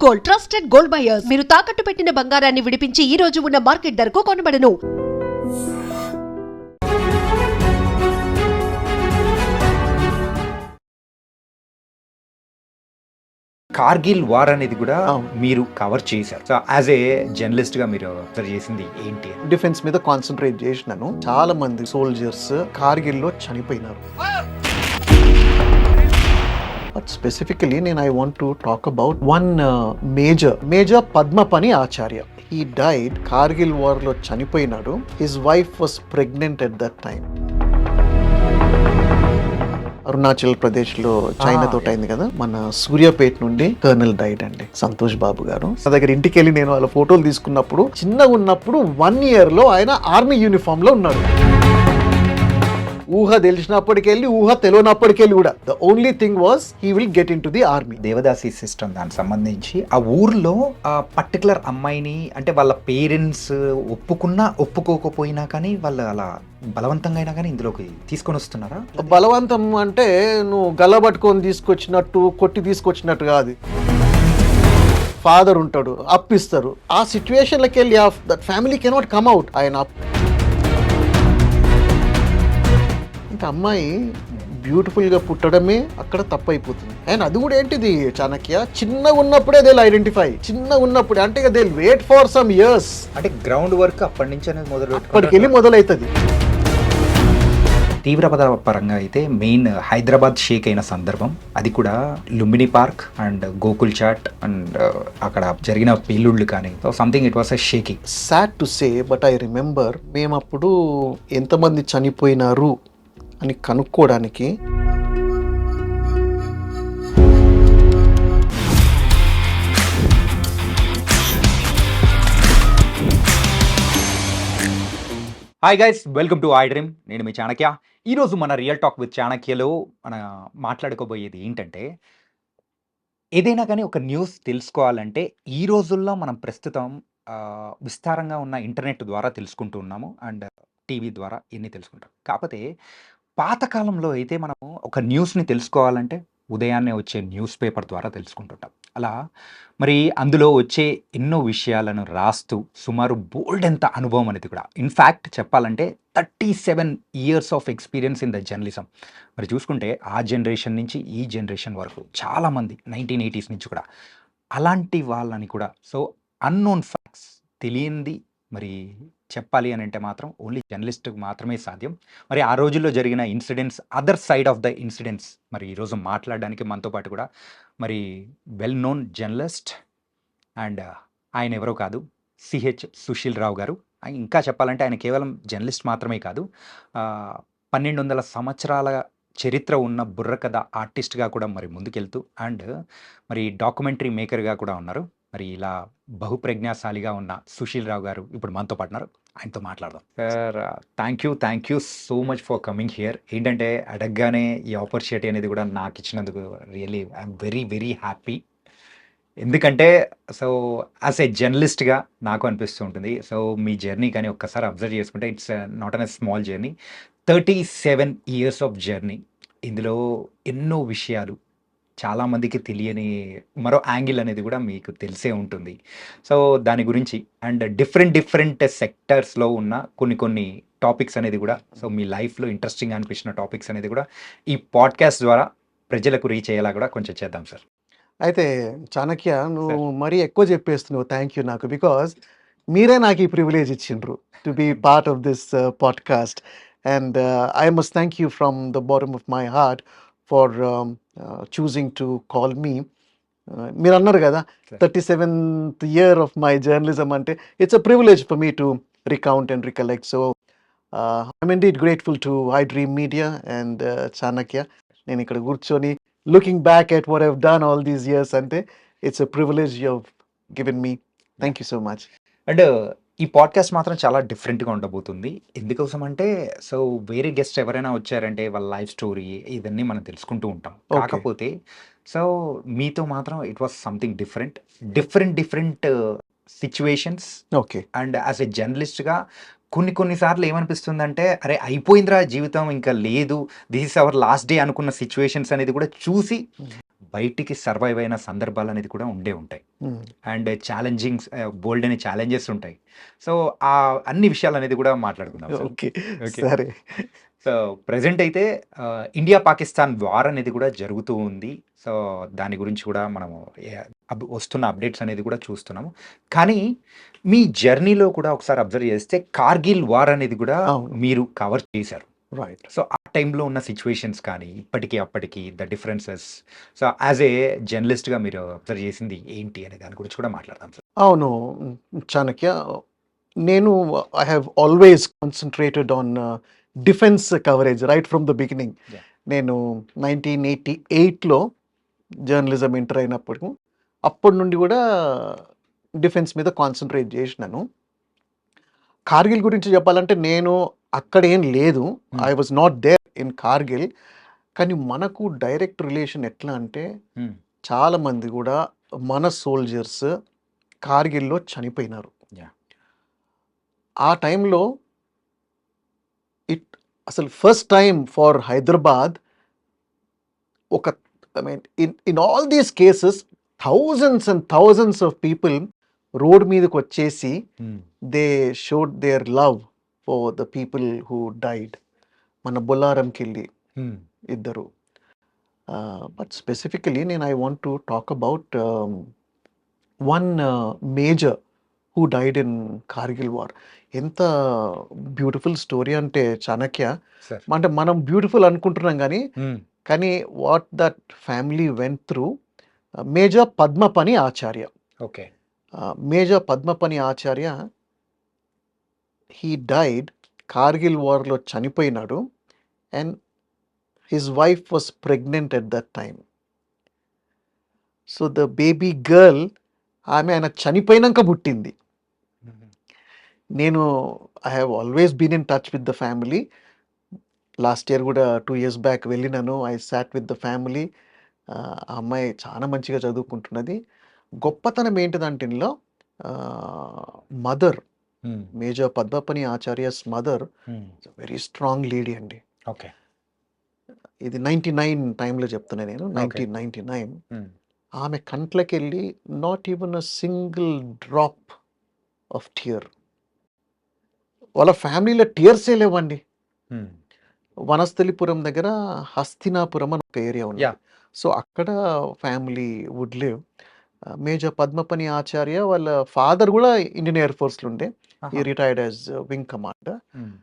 Gold, trusted gold buyers. మీరు తాకట్టు పెట్టిన బంగారాన్ని విడిపించి ఈ రోజు ఉన్న మార్కెట్ ధరకు కొనబడను. కార్గిల్ వార్ అనేది కూడా మీరు కవర్ చేశారు. సో యాజ్ ఏ జర్నలిస్ట్ గా మీరు అబ్జర్వ్ చేసింది ఏంటి? డిఫెన్స్ మీద కాన్సన్ట్రేట్ చేసినాను. చాలా మంది సోల్జర్స్ కార్గిల్ లో చనిపోయినారు. బట్ స్పెసిఫికలీ నేను I want to talk about one major Padmapani Acharya. He died Kargil war లో చనిపోయినాడు. His wife was pregnant at that time. Arunachal Pradesh లో చైనా తోటి అయింది కదా, మన సూర్యాపేట నుండి కర్నల్ డైడ్ అండి, సంతోష్ బాబు గారు. నా దగ్గర ఇంటికి వెళ్ళి నేను వాళ్ళ ఫోటోలు తీసుకున్నప్పుడు, చిన్నగా ఉన్నప్పుడు 1 year లో ఆయన ఆర్మీ యూనిఫామ్ లో ఉన్నాడు. ఊహ తెలిసినప్పటికెళ్ళి, ఊహ తెలియనప్పటికెళ్ళి కూడా the only thing was he will get into the army. Devadasi system దానికి సంబంధించి ఆ ఊర్లో ఆ పర్టికులర్ అమ్మాయిని, అంటే వాళ్ళ పేరెంట్స్ ఒప్పుకున్నా ఒప్పుకోకపోయినా కానీ వాళ్ళు అలా బలవంతంగా అయినా కానీ ఇందులోకి తీసుకొని వస్తున్నారా? బలవంతం అంటే నువ్వు గల్లబట్టుకొని తీసుకొచ్చినట్టు, కొట్టి తీసుకొచ్చినట్టు కాదు. ఫాదర్ ఉంటాడు, అప్పిస్తారు. ఆ సిచ్యువేషన్లకి వెళ్ళి that family cannot come out. ఆయన ఇంకా అమ్మాయి బ్యూటిఫుల్గా పుట్టడమే అక్కడ తప్పు అయిపోతుంది. అండ్ అది కూడా ఏంటిది చాణక్య, చిన్నగా ఉన్నప్పుడే దే ఐడెంటిఫై, చిన్నగా ఉన్నప్పుడే అంటే they wait for some years. అంటే గ్రౌండ్ వర్క్ అప్పటి నుంచి అనేది అప్పటికెళ్ళి మొదలవుతుంది. తీవ్రపద పరంగా అయితే మెయిన్ హైదరాబాద్ షేక్ అయిన సందర్భం, అది కూడా Lumbini park and Gokul Chat and అక్కడ జరిగిన పెళ్ళిళ్ళు కానీ, so something it was a shaking. Sad to say but I remember, మేము అప్పుడు ఎంతమంది చనిపోయినారు అని కనుక్కోవడానికి hi guys, welcome to I dream. నేను మీ చాణక్య. ఈరోజు మన రియల్ టాక్ విత్ చాణక్యలో మన మాట్లాడుకోబోయేది ఏంటంటే, ఏదైనా కానీ ఒక న్యూస్ తెలుసుకోవాలంటే ఈ రోజుల్లో మనం ప్రస్తుతం విస్తారంగా ఉన్న ఇంటర్నెట్ ద్వారా తెలుసుకుంటూ ఉన్నాము అండ్ టీవీ ద్వారా ఇన్ని తెలుసుకుంటాం. కాకపోతే పాతకాలంలో అయితే మనము ఒక న్యూస్ని తెలుసుకోవాలంటే ఉదయాన్నే వచ్చే న్యూస్ పేపర్ ద్వారా తెలుసుకుంటుంటాం. అలా మరి అందులో వచ్చే ఎన్నో విషయాలను రాస్తూ సుమారు బోల్డ్ ఎంత అనుభవం అనేది కూడా, ఇన్ఫ్యాక్ట్ చెప్పాలంటే 37 years of experience in the journalism. మరి చూసుకుంటే ఆ జనరేషన్ నుంచి ఈ జనరేషన్ వరకు చాలామంది 1980s నుంచి కూడా అలాంటి వాళ్ళని కూడా, సో అన్నోన్ ఫ్యాక్ట్స్ తెలియంది మరి చెప్పాలి అని అంటే మాత్రం ఓన్లీ జర్నలిస్ట్కి మాత్రమే సాధ్యం. మరి ఆ రోజుల్లో జరిగిన incidents, other side of the incidents మరి ఈరోజు మాట్లాడడానికి మనతో పాటు కూడా మరి వెల్ నోన్ జర్నలిస్ట్ అండ్ ఆయన ఎవరో కాదు, సిహెచ్ సుశీల్ రావు గారు. ఇంకా చెప్పాలంటే ఆయన కేవలం జర్నలిస్ట్ మాత్రమే కాదు, 1200 సంవత్సరాల చరిత్ర ఉన్న బుర్రకథ ఆర్టిస్ట్గా కూడా మరి ముందుకెళ్తూ అండ్ మరి డాక్యుమెంటరీ మేకర్గా కూడా ఉన్నారు. మరి ఇలా బహుప్రజ్ఞాశాలిగా ఉన్న సుశీల్ రావు గారు ఇప్పుడు మనతో పాటున్నారు. ఆయనతో మాట్లాడదాం. Sir, thank you so much for coming here. ఏంటంటే అడగగానే ఈ ఆపర్చునిటీ అనేది కూడా నాకు ఇచ్చినందుకు really I'm very very happy. ఎందుకంటే సో యాజ్ ఏ జర్నలిస్ట్గా నాకు అనిపిస్తూ ఉంటుంది, సో మీ జర్నీ కానీ ఒక్కసారి అబ్జర్వ్ చేసుకుంటే it's not an a small journey. 37 years of journey. ఇందులో ఎన్నో విషయాలు చాలామందికి తెలియని మరో యాంగిల్ అనేది కూడా మీకు తెలిసే ఉంటుంది. సో దాని గురించి అండ్ డిఫరెంట్ సెక్టర్స్లో ఉన్న కొన్ని టాపిక్స్ అనేది కూడా, సో మీ లైఫ్లో ఇంట్రెస్టింగ్ అనిపించిన టాపిక్స్ అనేది కూడా ఈ పాడ్కాస్ట్ ద్వారా ప్రజలకు రీచ్ అయ్యేలా కూడా కొంచెం చేద్దాం సార్. అయితే చాణక్య, నువ్వు మరీ ఎక్కువ చెప్పేస్తున్నావు. Thank you. నాకు బికాజ్ మీరే నాకు ఈ ప్రివిలేజ్ ఇచ్చిండ్రు to be part of this podcast. And I must thank you from the bottom of my heart for choosing to call me. మీరు అన్నారు కదా 37th year of my journalism అంటే it's a privilege for me to recount and recollect. So I'm indeed grateful to I dream Media and Chanakya. నేను ఇక్కడ కూర్చొని looking back at what I've done all these years, ante it's a privilege you've given me. Thank you so much. And ఈ podcast మాత్రం చాలా డిఫరెంట్గా ఉండబోతుంది. ఎందుకోసం అంటే, సో వేరే గెస్ట్ ఎవరైనా వచ్చారంటే వాళ్ళ లైఫ్ స్టోరీ ఇవన్నీ మనం తెలుసుకుంటూ ఉంటాం. కాకపోతే సో మీతో మాత్రం it was something different situations. Okay. And as a జర్నలిస్ట్గా కొన్నిసార్లు ఏమనిపిస్తుందంటే, అరే అయిపోయిందిరా జీవితం, ఇంకా లేదు, this is our last day అనుకున్న సిచ్యువేషన్స్ అనేది కూడా చూసి బయటికి సర్వైవ్ అయిన సందర్భాలు అనేది కూడా ఉండే ఉంటాయి. అండ్ బోల్డ్ అనే ఛాలెంజెస్ ఉంటాయి. సో, ఆ అన్ని విషయాలు అనేది కూడా మాట్లాడుకుందాం సార్. Okay, okay. సరే. సో, ప్రెజెంట్ అయితే ఇండియా పాకిస్తాన్ వార్ అనేది కూడా జరుగుతూ ఉంది. సో, దాని గురించి కూడా మనము వస్తున్న అప్డేట్స్ అనేది కూడా చూస్తున్నాము. కానీ మీ జర్నీలో కూడా ఒకసారి అబ్జర్వ్ చేస్తే కార్గిల్ వార్ అనేది కూడా అవును. మీరు కవర్ చేశారు. రైట్. సో, ఆ టైంలో ఉన్న సిట్యుయేషన్స్ కానీ, ఇప్పటికి అప్పటికి the differences, so, as a జర్నలిస్ట్‌గా మీరు అబ్జర్వ్ చేసింది ఏంటి అనే దాని గురించి కూడా మాట్లాడదాం సార్. అవును, చాణక్య. నేను I have always concentrated on defence coverage right from the beginning. Yeah. నేను 1988లో జర్నలిజం ఎంటర్ అయినప్పుడు అప్పటి నుండి కూడా డిఫెన్స్ మీద కాన్సన్ట్రేట్ చేసినాను. కార్గిల్ గురించి చెప్పాలంటే నేను అక్కడ ఏం లేదు, I was not there in Kargil. కానీ మనకు డైరెక్ట్ రిలేషన్ ఎట్లా అంటే హ్మ్. చాలామంది కూడా మన సోల్జర్స్ కార్గిల్లో చనిపోయినారు. Yeah. ఆ టైంలో అసలు ఫస్ట్ టైం ఫర్ హైదరాబాద్ ఒక I mean in all these cases thousands and thousands of people road మీదకి వచ్చేసి హ్మ్. They showed there love for the people who died. మన బొల్లారంకి వెళ్ళి హ్మ్. ఇద్దరు. బట్ స్పెసిఫికలీ నేను I want to talk about one major who died in Kargil war. ఎంత beautiful story అంటే చాణక్య, సార్. అంటే మనం బ్యూటిఫుల్ అనుకుంటున్నాం కానీ హ్మ్. కానీ what that family went through. Major Padmapani Acharya. Okay. Major Padmapani Acharya he died, Kargil వార్లో చనిపోయినాడు. And his wife was pregnant at that time. So the baby girl ఆయన చనిపోయినాక పుట్టింది. హ్మ్. నేను I have always been in touch with the family. Last year కూడా 2 years back వెళ్ళినాను. I sat with the family. ఆ అమ్మాయి చాలా మంచిగా చదువుకుంటున్నది. గొప్పతనం ఏంటిదంటే ఇందులో mother, hmm. Major Padmapani Acharya's mother hmm. Very strong lady అండి. ఓకే. ఇది 99 టైంలో చెప్తున్నా నేను, ఓకే. 1999. హ్మ్. ఆమె కంట్లకెళ్ళి not even a single drop of tear. వాళ్ళ ఫ్యామిలీలో టియర్సే లేవండి. హ్మ్. వనస్థలిపురం దగ్గర హస్తినాపురం అని ఒక ఏరియా ఉంది. యాహ్! సో అక్కడ family would live. Major Padmapani Acharya వాళ్ళ ఫాదర్ కూడా ఇండియన్ ఎయిర్ ఫోర్స్లో ఉండే. ఈ ఆహా! Retired as wing commander. Hmm.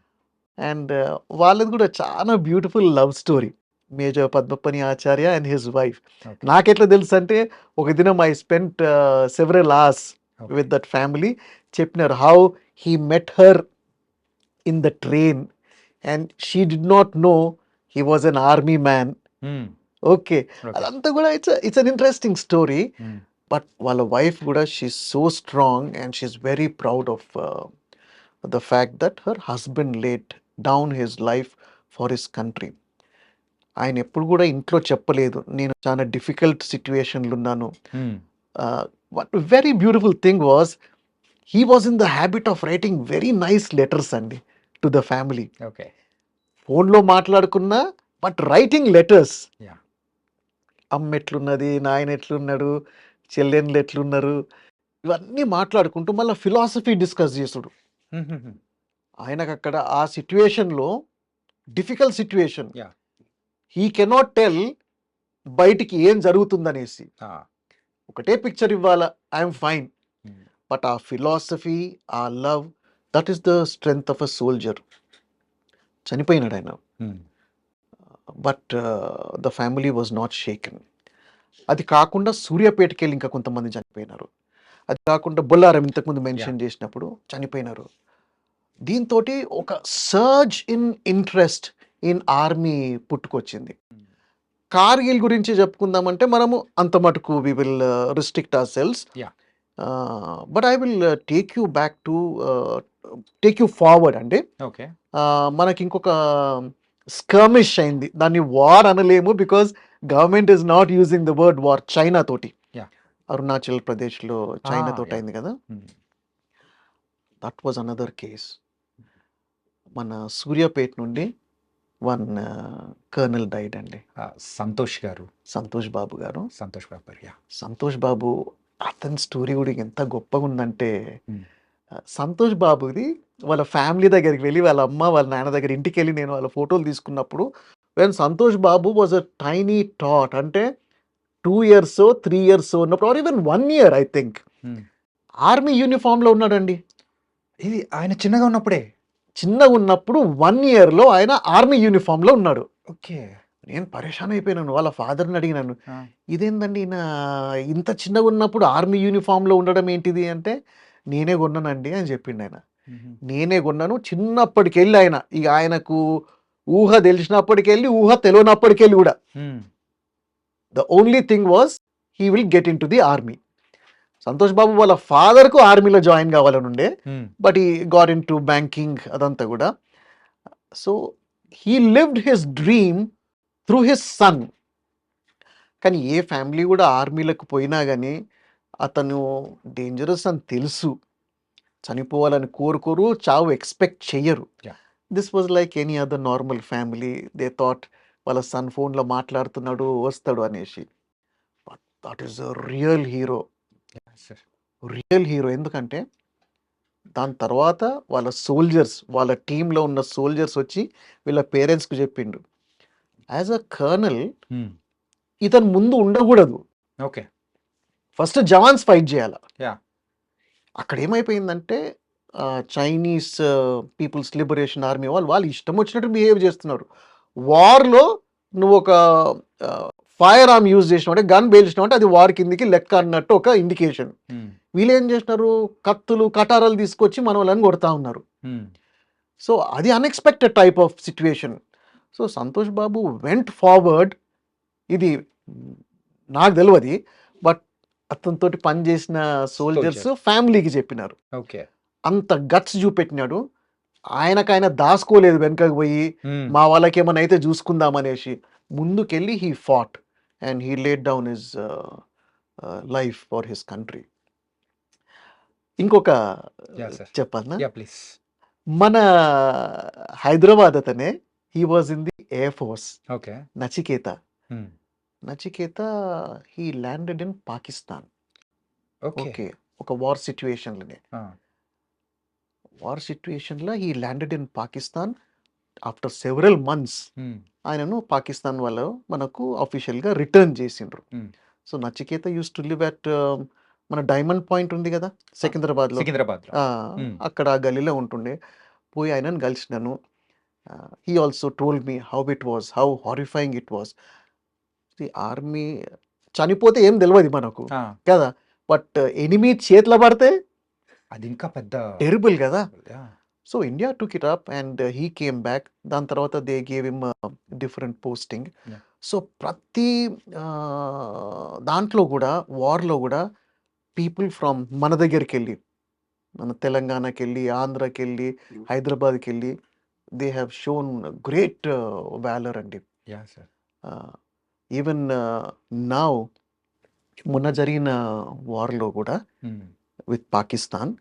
And వాళ్ళది కూడా చాలా beautiful love story, major Padmapani Acharya and his wife. Okay. నాకెట్లా తెలుసు అంటే ఒక దినం I spent several hours okay. With that family. చెప్పినారు how he met her in the train and she did not know he was an army man. Hmm. Okay, okay. అదంతా కూడా it's an interesting story. Hmm. But వాళ్ళ wife కూడా she's so strong and she's very proud of the fact that her husband laid down his life for his country. ఆయన ఎప్పుడు కూడా ఇంట్లో చెప్పలేదు నేను చాలా డిఫికల్ట్ సిచ్యువేషన్లు ఉన్నాను. Hmm. What very beautiful thing was he was in the habit of writing very nice letters అండి టు ద ఫ్యామిలీ. ఓకే. ఫోన్లో మాట్లాడుకున్నా బట్ రైటింగ్ లెటర్స్. యాహ్! అమ్మ ఎట్లున్నది, నాయన ఎట్లున్నాడు, చెల్లెళ్ళు ఎట్లున్నారు, ఇవన్నీ మాట్లాడుకుంటూ మళ్ళీ ఫిలాసఫీ డిస్కస్ చేసుడు. హుహుహు. ఆయనకు అక్కడ ఆ సిచ్యువేషన్లో difficult situation, yeah! He cannot tell బయటికి ఏం జరుగుతుందనేసి. ఆ! ఒకటే పిక్చర్ ఇవ్వాలా, ఐఎమ్ ఫైన్. హ్మ్. బట్ ఆ ఫిలాసఫీ, ఆ love, that is the strength of a soldier. చనిపోయినాడు ఆయన. Hmm. But the family was not shaken. అది కాకుండా సూర్యాపేటకి వెళ్ళి ఇంకా కొంతమంది చనిపోయినారు. అది కాకుండా బొల్లారం ఇంతకుముందు యాహ్! మెన్షన్ చేసినప్పుడు చనిపోయినారు. దీంతో ఒక surge in interest in army పుట్టుకొచ్చింది. హ్మ్. కార్గిల్ గురించి చెప్పుకుందామంటే మనము అంత మటుకు we will restrict ourselves. Yeah! But I will take you back to take you forward అండి. ఓకే. మనకి ఇంకొక స్కర్మిష్ అయింది, దాన్ని వార్ అనలేము because government is not using the word war. China తోటి, యాహ్! అరుణాచల్ ప్రదేశ్లో ఆ! చైనా తోటి యాహ్! అయింది కదా. Hmm. That was another case. మన సూర్యాపేట నుండి వన్ కర్నల్ డైడ్ అండి. సంతోష్ గారు. సంతోష్ బాబు గారు. సంతోష్ బాబు గారు. యాహ్! సంతోష్ బాబు అతని స్టోరీ కూడా ఎంత గొప్పగా ఉందంటే హ్మ్. సంతోష్ బాబుది వాళ్ళ ఫ్యామిలీ దగ్గరికి వెళ్ళి వాళ్ళ అమ్మ వాళ్ళ నాన్న దగ్గర ఇంటికి వెళ్ళి నేను వాళ్ళ ఫోటోలు తీసుకున్నప్పుడు when Santosh Babu was a tiny tot అంటే 2 years 3 years ఉన్నప్పుడు or even 1 year I think hmm. Army యూనిఫామ్లో ఉన్నాడండి. ఇది ఆయన చిన్నగా ఉన్నప్పుడే. చిన్నగా ఉన్నప్పుడు 1 yearలో ఆయన ఆర్మీ యూనిఫామ్లో ఉన్నాడు. ఓకే. నేను పరేషాన్ అయిపోయినాను. వాళ్ళ ఫాదర్ని అడిగినాను, ఆ! ఇదేందండి ఈయన ఇంత చిన్నగా ఉన్నప్పుడు ఆర్మీ యూనిఫామ్లో ఉండడం ఏంటిది అంటే, నేనే కొన్నానండి అని చెప్పిండు ఆయన. హుహు. నేనే కొన్నాను చిన్నప్పటికెళ్ళి ఆయన ఇక ఆయనకు ఊహ తెలిసినప్పటికెళ్ళి ఊహ తెలియనప్పటికెళ్ళి కూడా hmm. The only thing was he will get into the army. Santosh Babu వాళ్ళ ఫాదర్కు ఆర్మీలో జాయిన్ కావాలని ఉండే, హ్మ్. బట్ ఈ గాట్ ఇన్ టు బ్యాంకింగ్ అదంతా కూడా. So he lived his dream through his son. కానీ ఏ ఫ్యామిలీ కూడా ఆర్మీలకు పోయినా కానీ అతను డేంజరస్ అని తెలుసు, చనిపోవాలని కోరుకోరు, చావు ఎక్స్పెక్ట్ చెయ్యరు. Yeah! This was like any other normal family. They thought వాళ్ళ సన్ ఫోన్లో మాట్లాడుతున్నాడు వస్తాడు అనేసి. But that is a real hero. Yeah! Sir. Real hero ఎందుకంటే దాని తర్వాత వాళ్ళ సోల్జర్స్ వాళ్ళ టీంలో ఉన్న సోల్జర్స్ వచ్చి వీళ్ళ పేరెంట్స్కి చెప్పిండు, యాజ్ అ కర్నల్ హ్మ్. ఇతను ముందు ఉండకూడదు, ఓకే. ఫస్ట్ జవాన్స్ ఫైట్ చేయాలి. యాహ్! అక్కడ ఏమైపోయిందంటే చైనీస్ పీపుల్స్ లిబరేషన్ ఆర్మీ వాళ్ళు ఇష్టం వచ్చినట్టు బిహేవ్ చేస్తున్నారు. వార్లో నువ్వు ఒక ఫైర్ ఆర్మ్ యూజ్ చేసినావు అంటే గన్ పేల్చినావు అంటే అది వార్ కిందికి లెక్క అన్నట్టు ఒక ఇండికేషన్. హ్మ్. వీళ్ళు ఏం చేసినారు, కత్తులు కటారాలు తీసుకొచ్చి మన వాళ్ళని కొడతా ఉన్నారు. హ్మ్. సో అది unexpected type of situation. So Santosh Babu went forward. ఇది నాకు తెలియదు, బట్ అతనితోటి పనిచేసిన సోల్జర్స్ సోల్జర్స్. ఫ్యామిలీకి చెప్పినారు. ఓకే. అంత గట్స్ చూపెట్టినాడు. ఆయనకైనా దాసుకోలేదు వెనకకు పోయి హ్మ్. మా వాళ్ళకి ఏమైనా అయితే చూసుకుందాం అనేసి. ముందుకెళ్ళి he fought and he laid down his life for his country. ఇంకొక యాహ్! సార్. చెప్పాలనా, యాహ్! ప్లీజ్. మన హైదరాబాద్ అతనే, he was in the air force. Okay. Nachiketa. Hmm. Nachiketa he landed in Pakistan. Okay. Okay. ఒక వార్ సిచ్యువేషన్లోనే. ఆ! వార్ సిచ్యువేషన్లో he landed in Pakistan. After several months hmm. ఆయనను పాకిస్తాన్ వాళ్ళు మనకు అఫీషియల్గా రిటర్న్ చేసిండ్రు. Hmm. So Nachiketa used to live at మన డైమండ్ పాయింట్ ఉంది కదా సికింద్రాబాద్లో. సికింద్రాబాద్‌లో. హ్మ్. అక్కడ ఆ గల్లీలో ఉంటుండే. పోయి ఆయనను కలిసినాను. He also told me how it was, how horrifying it was. The army చనిపోతే ఏం తెలియదు మనకు ఆ! కదా, బట్ ఎనిమీ చేతిలో పడితే అది ఇంకా పెద్ద టెరిబుల్ కదా. Yeah! So India took it up and he came back. దాని తర్వాత they gave him different posting. Yeah! So ప్రతి దాంట్లో కూడా వార్లో కూడా పీపుల్ ఫ్రమ్ మన దగ్గరికి వెళ్ళి మన తెలంగాణకి వెళ్ళి ఆంధ్రాకి వెళ్ళి హైదరాబాద్కి వెళ్ళి they have shown great valour అండి. యాహ్! సార్. ఈవెన్ నౌ మొన్న జరిగిన వార్లో కూడా హ్మ్. విత్ పాకిస్తాన్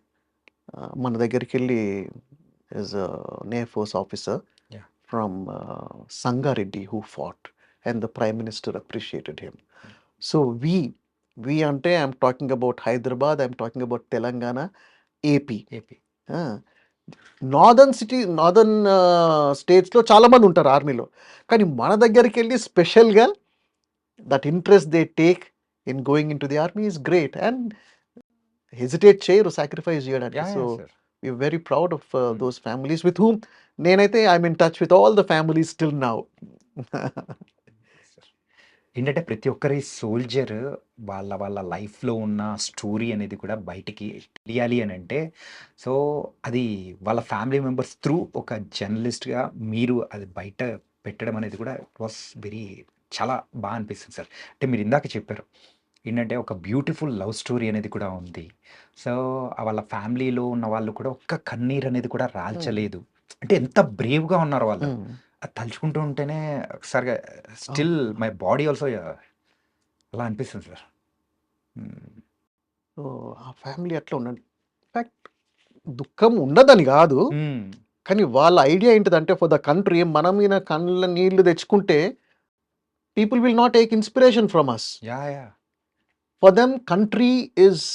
మన దగ్గరికి వెళ్ళి is a Air Force officer Yeah. from Sangareddy who fought and the Prime Minister appreciated him. Yeah. So we ante I'm talking about Hyderabad, I'm talking about Telangana, AP. AP. Northern స్టేట్స్లో చాలా మంది ఉంటారు ఆర్మీలో, కానీ మన దగ్గరికి వెళ్ళి స్పెషల్గా that interest they take in going in to the army is great and hesitate చేయరు సాక్రిఫైస్ చేయడానికి. Yeah! So yeah! Sir. we're very proud of Hmm. those families with whom నేనైతే I'm in touch with all the families till now. ఏంటంటే ప్రతి ఒక్కరి soldier వాళ్ళ లైఫ్‌లో ఉన్న story అనేది కూడా బయటికి తెలియాలి అనంటే, సో అది వాళ్ళ ఫ్యామిలీ మెంబర్స్ త్రూ ఒక జర్నలిస్ట్‌గా మీరు అది బయట పెట్టడం అనేది కూడా ఇట్ వాస్ వెరీ చాలా అనిపిస్తుంది సార్. అంటే మీరు ఇందాక చెప్పారు. ఏంటంటే ఒక బ్యూటిఫుల్ లవ్ స్టోరీ అనేది కూడా ఉంది. సో వాళ్ళ ఫ్యామిలీలో ఉన్న వాళ్ళు కూడా ఒక్క కన్నీరు అనేది కూడా రాల్చలేదు. అంటే ఎంత బ్రేవ్‌గా ఉన్నారు వాళ్ళు. అది తలుచుకుంటూ ఉంటేనే ఒకసారిగా స్టిల్ మై బాడీ ఆల్సో అలా అనిపిస్తుంది సార్. హ్మ్. సో ఆ ఫ్యామిలీ అట్లా ఉండండి. ఇన్ఫాక్ట్ దుఃఖం ఉండదని కాదు, హ్మ్. కానీ వాళ్ళ ఐడియా ఏంటిదంటే ఫర్ ద కంట్రీ మనం ఈయన కళ్ళ నీళ్లు తెచ్చుకుంటే people will not take inspiration from us. Yeah yeah for them country is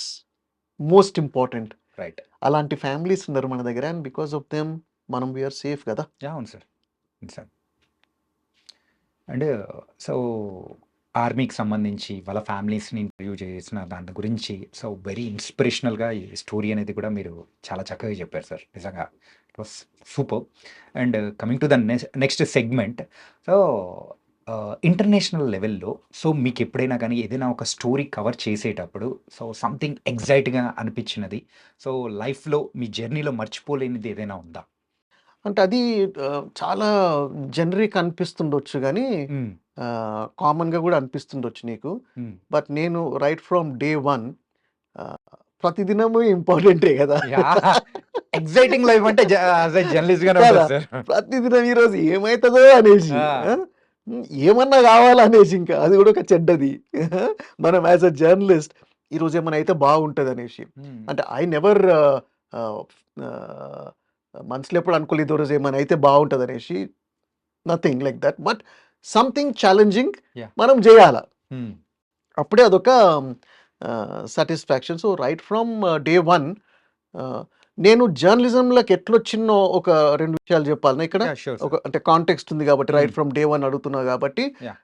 most important. Right. అలాంటి ఫ్యామిలీస్ ఉన్నారు మన దగ్గర, అండ్ బికాస్ ఆఫ్ దెమ్ మనం వీఆర్ సేఫ్ కదా. యా అవును సార్. సార్ అండ్ సో ఆర్మీకి సంబంధించి వాళ్ళ ఫ్యామిలీస్ని ఇంటర్వ్యూ చేసిన దాని గురించి సో వెరీ ఇన్స్పిరేషనల్గా ఈ స్టోరీ అనేది కూడా మీరు చాలా చక్కగా చెప్పారు సార్. నిజంగా it was super. And coming to the next segment, so international లెవెల్లో సో మీకు ఎప్పుడైనా కానీ ఏదైనా ఒక స్టోరీ కవర్ చేసేటప్పుడు సో సంథింగ్ ఎగ్జైట్గా అనిపించినది, సో లైఫ్లో మీ జర్నీలో మర్చిపోలేనిది ఏదైనా ఉందా? అంటే అది చాలా జనరిక్ అనిపిస్తుండొచ్చు కానీ మ్మ్. కామన్గా కూడా అనిపిస్తుండొచ్చు నీకు. మ్మ్. బట్ నేను రైట్ ఫ్రమ్ డే వన్ ప్రతిదినము ఇంపార్టెంటే కదా. ఎగ్జైటింగ్ లైఫ్ అంటే జర్నలిస్ట్ గానే కదా. ఉంటుంది సార్. ప్రతిదినం ఈరోజు ఏమవుతుందో అనేసి, ఆ. ఏమన్నా కావాలనేసి, ఇంకా అది కూడా ఒక చెడ్డది. మనం యాజ్ అ జర్నలిస్ట్ ఈరోజు ఏమైనా అయితే బాగుంటుంది అనేసి. మ్మ్. అంటే ఐ నెవర్ మనసులో ఎప్పుడు అనుకోలేదు ఈరోజు ఏమైనా అయితే బాగుంటుంది అనేసి. Nothing like that, but something challenging Yeah. మనం చేయాల, మ్మ్. అప్పుడే అదొక satisfaction. So right from day one నేను జర్నలిజంలోకి ఎట్లొచ్చినో ఒక రెండు విషయాలు చెప్పాలన్నా ఇక్కడ. Yeah, sure, sir. ఒక అంటే కాంటెక్స్ట్ ఉంది కాబట్టి right Hmm. From day one అడుగుతున్నా కాబట్టి. Yeah.